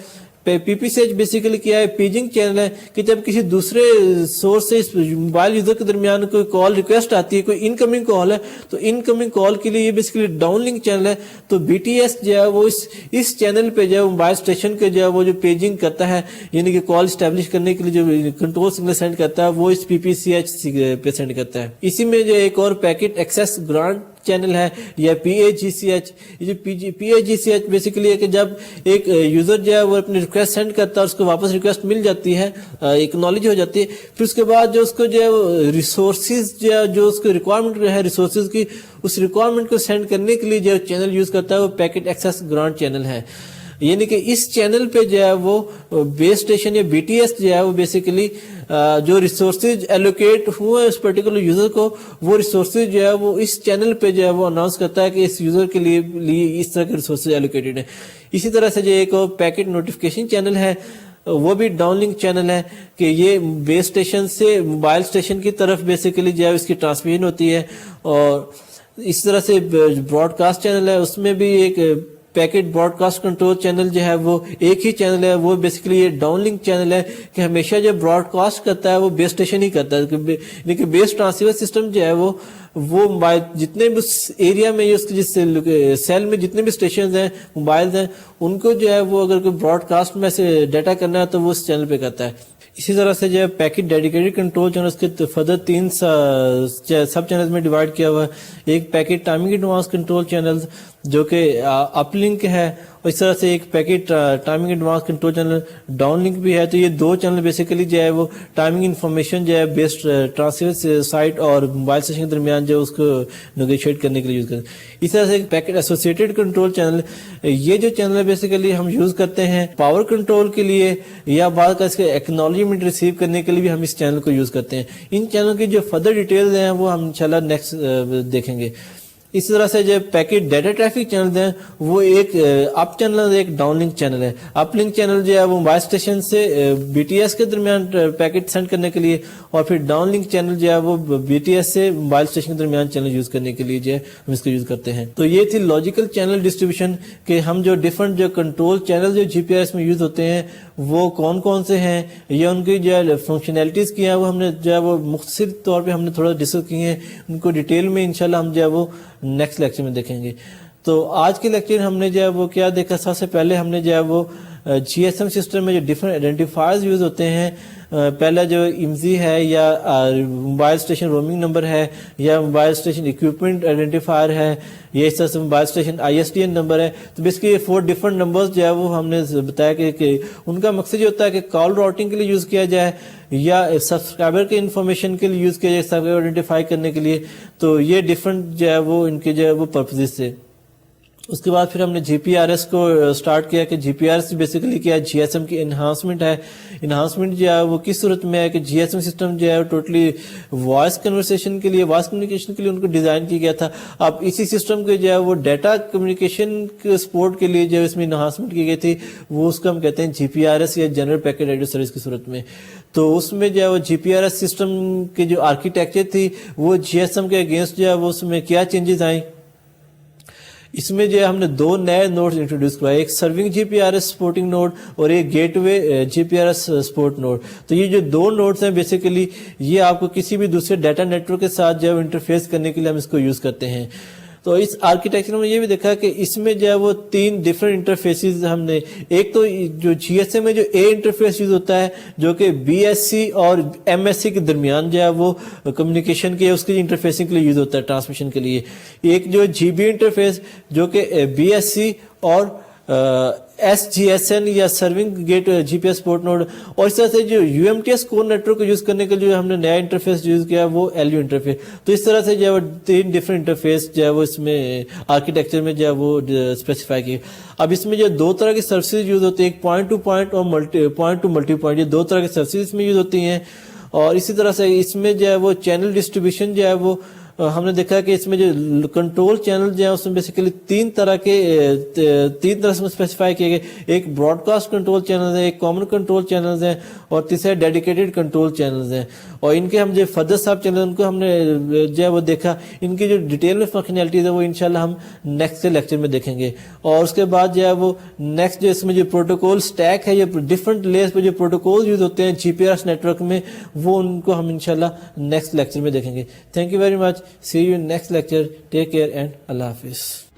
پی پی سی ایچ بیسیکلی کیا ہے، پیجنگ چینل ہے کہ جب کسی دوسرے سورس سے اس موبائل یوزر کے درمیان کوئی کال ریکویسٹ آتی ہے، کوئی انکمنگ کال ہے، تو انکمنگ کال کے لیے یہ بیسیکلی ڈاؤن لنک چینل ہے. تو بی ٹی ایس جو ہے وہ اس چینل پہ جو ہے موبائل اسٹیشن کے جو ہے وہ جو پیجنگ کرتا ہے، یعنی کہ کال اسٹیبلش کرنے کے لیے جو کنٹرول سگنل سینڈ کرتا ہے وہ اس پی پی سی ایچ پہ سینڈ کرتا ہے. اسی میں جو ایک اور پیکٹ ایکسیس گرانٹ چینل ہے یا پی اے جی سی ایچ. یہ جو پی اے جی سی ایچ بیسیکلی ہے کہ جب ایک یوزر جو ہے وہ اپنی ریکویسٹ سینڈ کرتا ہے، اس کو واپس ریکویسٹ مل جاتی ہے، اکنالج ہو جاتی ہے، پھر اس کے بعد جو اس کو جو ہے ریسورسز جو اس کو ریکوائرمنٹ ہے ریسورسز کی، اس ریکوائرمنٹ کو سینڈ کرنے کے لیے جو چینل یوز کرتا ہے وہ پیکٹ ایکسیس گرانٹ چینل ہے. یعنی کہ اس چینل پہ جو ہے وہ بیس اسٹیشن یا بی ٹی ایس جو ہے وہ بیسیکلی جو ریسورسز ایلوکیٹ ہوئے اس پرٹیکولر یوزر کو، وہ ریسورسز جو ہے وہ اس چینل پہ جو ہے وہ اناؤنس کرتا ہے کہ اس یوزر کے لیے اس طرح کے ریسورسز ایلوکیٹڈ ہیں. اسی طرح سے جو ایک اور پیکٹ نوٹیفیکیشن چینل ہے، وہ بھی ڈاؤن لنک چینل ہے کہ یہ بیس اسٹیشن سے موبائل اسٹیشن کی طرف بیسیکلی جو ہے اس کی ٹرانسمیشن ہوتی ہے. اور اس طرح سے براڈ کاسٹ چینل ہے، اس میں بھی ایک packet broadcast control channel جو ہے وہ ایک ہی چینل ہے. وہ بیسیکلی یہ ڈاؤن لنک چینل ہے کہ ہمیشہ جو براڈ کاسٹ کرتا ہے وہ بیس اسٹیشن ہی کرتا ہے، لیکن بیس ٹرانسیور سسٹم جو ہے وہ موبائل جتنے بھی اس ایریا میں اس کے جس سیل میں جتنے بھی اسٹیشنز ہیں موبائلز ہیں، ان کو جو ہے وہ اگر کوئی براڈ کاسٹ میں سے ڈیٹا کرنا ہے تو وہ اس چینل پہ کرتا ہے. اسی طرح سے جو ہے پیکٹ ڈیڈیکیٹڈ کنٹرول چینل کے فردر 3 سب چینلز میں ڈیوائڈ کیا ہوا ہے. ایک packet timing advance control channel جو کہ اپ لنک ہے، اور اس طرح سے ایک packet timing advance control channel down link بھی ہے. تو یہ دو چینل بیسیکلی جو ہے وہ ٹائمنگ انفارمیشن جو ہے بیس ٹرانسیور سائٹ اور موبائل اسٹیشن کے درمیان جو اس کو نیگوشیٹ کرنے کے لیے یوز کرتے ہیں. اس طرح سے ایک پیکٹ ایسوسیٹڈ کنٹرول چینل، یہ جو چینل ہے بیسیکلی ہم یوز کرتے ہیں پاور کنٹرول کے لیے یا بعد کا اس کے ایکنالجمنٹ ریسیو کرنے کے لیے بھی ہم اس چینل کو یوز کرتے ہیں. ان چینلوں کی جو فردر ڈیٹیلز ہیں وہ ہم انشاءاللہ نیکسٹ دیکھیں گے. اس طرح سے جو پیکٹ ڈیٹا ٹریفک چینل ہیں وہ ایک اپ چینل ایک ڈاؤن لنک چینل ہے. اپ لنک چینل جو ہے وہ موبائل اسٹیشن سے بی ٹی ایس کے درمیان پیکٹ سینڈ کرنے کے لیے، اور پھر ڈاؤن لنک چینل جو ہے وہ بی ٹی ایس سے موبائل اسٹیشن کے درمیان چینل یوز کرنے کے لیے جو ہے ہم اس کو یوز کرتے ہیں. تو یہ تھی لاجیکل چینل ڈسٹریبیوشن کہ ہم جو ڈفرنٹ جو کنٹرول چینل جو جی پی آر ایس میں یوز ہوتے ہیں وہ کون کون سے ہیں، یا ان کی جو ہے فنکشنلٹیز کی ہیں وہ ہم نے جو ہے وہ مختصر طور پہ ہم نے تھوڑا ڈسکس کی ہیں. ان کو ڈیٹیل میں انشاءاللہ ہم جو ہے وہ نیکسٹ لیکچر میں دیکھیں گے. تو آج کے لیکچر ہم نے جو ہے وہ کیا دیکھا، سب سے پہلے ہم نے جو ہے وہ جی ایس ایم سسٹم میں جو ڈفرنٹ آئیڈینٹیفائرز یوز ہوتے ہیں. پہلا جو امزی ہے یا موبائل اسٹیشن رومنگ نمبر ہے یا موبائل اسٹیشن اکوپمنٹ آئیڈینٹیفائر ہے یا اس طرح سے mobile station I S D N number ہے. تو بیسکلی یہ 4 ڈفرنٹ نمبرز جو ہے وہ ہم نے بتایا کہ ان کا مقصد یہ ہوتا ہے کہ کال راؤٹنگ کے لیے یوز کیا جائے یا سبسکرائبر کے انفارمیشن کے لیے یوز کیا جائے، سبسکرائبر آئیڈینٹیفائی کرنے کے لیے. تو یہ ڈفرنٹ جو ہے وہ ان کے جو ہے وہ پرپزز سے. اس کے بعد پھر ہم نے جی پی آر ایس کو سٹارٹ کیا کہ جی پی آر ایس بیسیکلی کیا ہے، جی ایس ایم کی انہانسمنٹ ہے. انہانسمنٹ جو ہے وہ کس صورت میں ہے کہ جی ایس ایم سسٹم جو ہے ٹوٹلی وائس کنورسیشن کے لیے، وائس کمیونیکیشن کے لیے ان کو ڈیزائن کیا گیا تھا. اب اسی سسٹم کے جو ہے وہ ڈیٹا کمیونیکیشن کے سپورٹ کے لیے جو اس میں انہانسمنٹ کی گئی تھی وہ اس کو ہم کہتے ہیں جی پی آر ایس یا جنرل پیکٹ ریڈیو سروس کی صورت میں. تو اس میں جو ہے وہ جی پی آر ایس سسٹم کی جو آرکیٹیکچر تھی وہ جی ایس ایم کے اگینسٹ جو ہے وہ اس میں کیا چینجز آئیں. اس میں جو ہے ہم نے 2 نئے نوڈز انٹروڈیوس کروائے، ایک serving G P R S supporting node اور ایک gateway G P R S support node. تو یہ جو 2 نوڈز ہیں بیسیکلی یہ آپ کو کسی بھی دوسرے ڈیٹا نیٹ ورک کے ساتھ جو ہے انٹرفیس کرنے کے لیے ہم اس کو یوز کرتے ہیں. تو اس آرکیٹیکچر میں یہ بھی دیکھا کہ اس میں جو ہے وہ 3 ڈفرینٹ انٹرفیسز ہم نے، ایک تو جو جی ایس ایم میں جو اے انٹرفیس یوز ہوتا ہے جو کہ بی ایس سی اور ایم ایس سی کے درمیان جو ہے وہ کمیونیکیشن کے اس کی انٹرفیسنگ کے لیے یوز ہوتا ہے، ٹرانسمیشن کے لیے. ایک جو جی بی انٹرفیس جو کہ بی ایس سی اور ایس جی ایس این یا serving gate G P S support node, اور اس طرح سے جو U M T S core network کو یوز کرنے کے لیے ہم نے نیا انٹرفیس یوز کیا وہ ایل یو انٹرفیس. تو اس طرح سے جو ہے وہ 3 ڈفرنٹ انٹرفیس جو ہے وہ اس میں آرکیٹیکچر میں جو ہے وہ اسپیسیفائی کی. اب اس میں جو 2 طرح کی سروسز یوز ہوتی ہیں، ایک پوائنٹ ٹو پوائنٹ اور پوائنٹ ٹو ملٹی پوائنٹ، یہ 2 طرح کی سروسز اس میں یوز ہوتی ہیں. اور اسی طرح سے اس میں جو ہے وہ چینل ڈسٹریبیوشن جو ہے وہ ہم نے دیکھا کہ اس میں جو کنٹرول چینل جو ہیں اس میں بیسیکلی تین طرح سے اسپیسیفائی کیے گئے. ایک براڈ کاسٹ کنٹرول چینل ہے, ایک کامن کنٹرول چینلز ہیں, اور تیسرا ڈیڈیکیٹڈ کنٹرول چینلز ہیں. اور ان کے ہم جو فدر صاحب چینل ان کو ہم نے جو ہے وہ دیکھا. ان کی جو ڈیٹیل میں فنکشنلٹیز ہے وہ انشاءاللہ ہم نیکسٹ لیکچر میں دیکھیں گے. اور اس کے بعد جو ہے وہ نیکسٹ جو اس میں جو پروٹوکول اسٹیک ہے, یہ ڈفرنٹ لیئرز پہ جو پروٹوکول یوز ہوتے ہیں جی پی آر ایس نیٹورک میں, وہ ان کو ہم انشاءاللہ نیکسٹ لیکچر میں دیکھیں گے. Thank you very much. See you in next lecture. Take care and اللہ حافظ.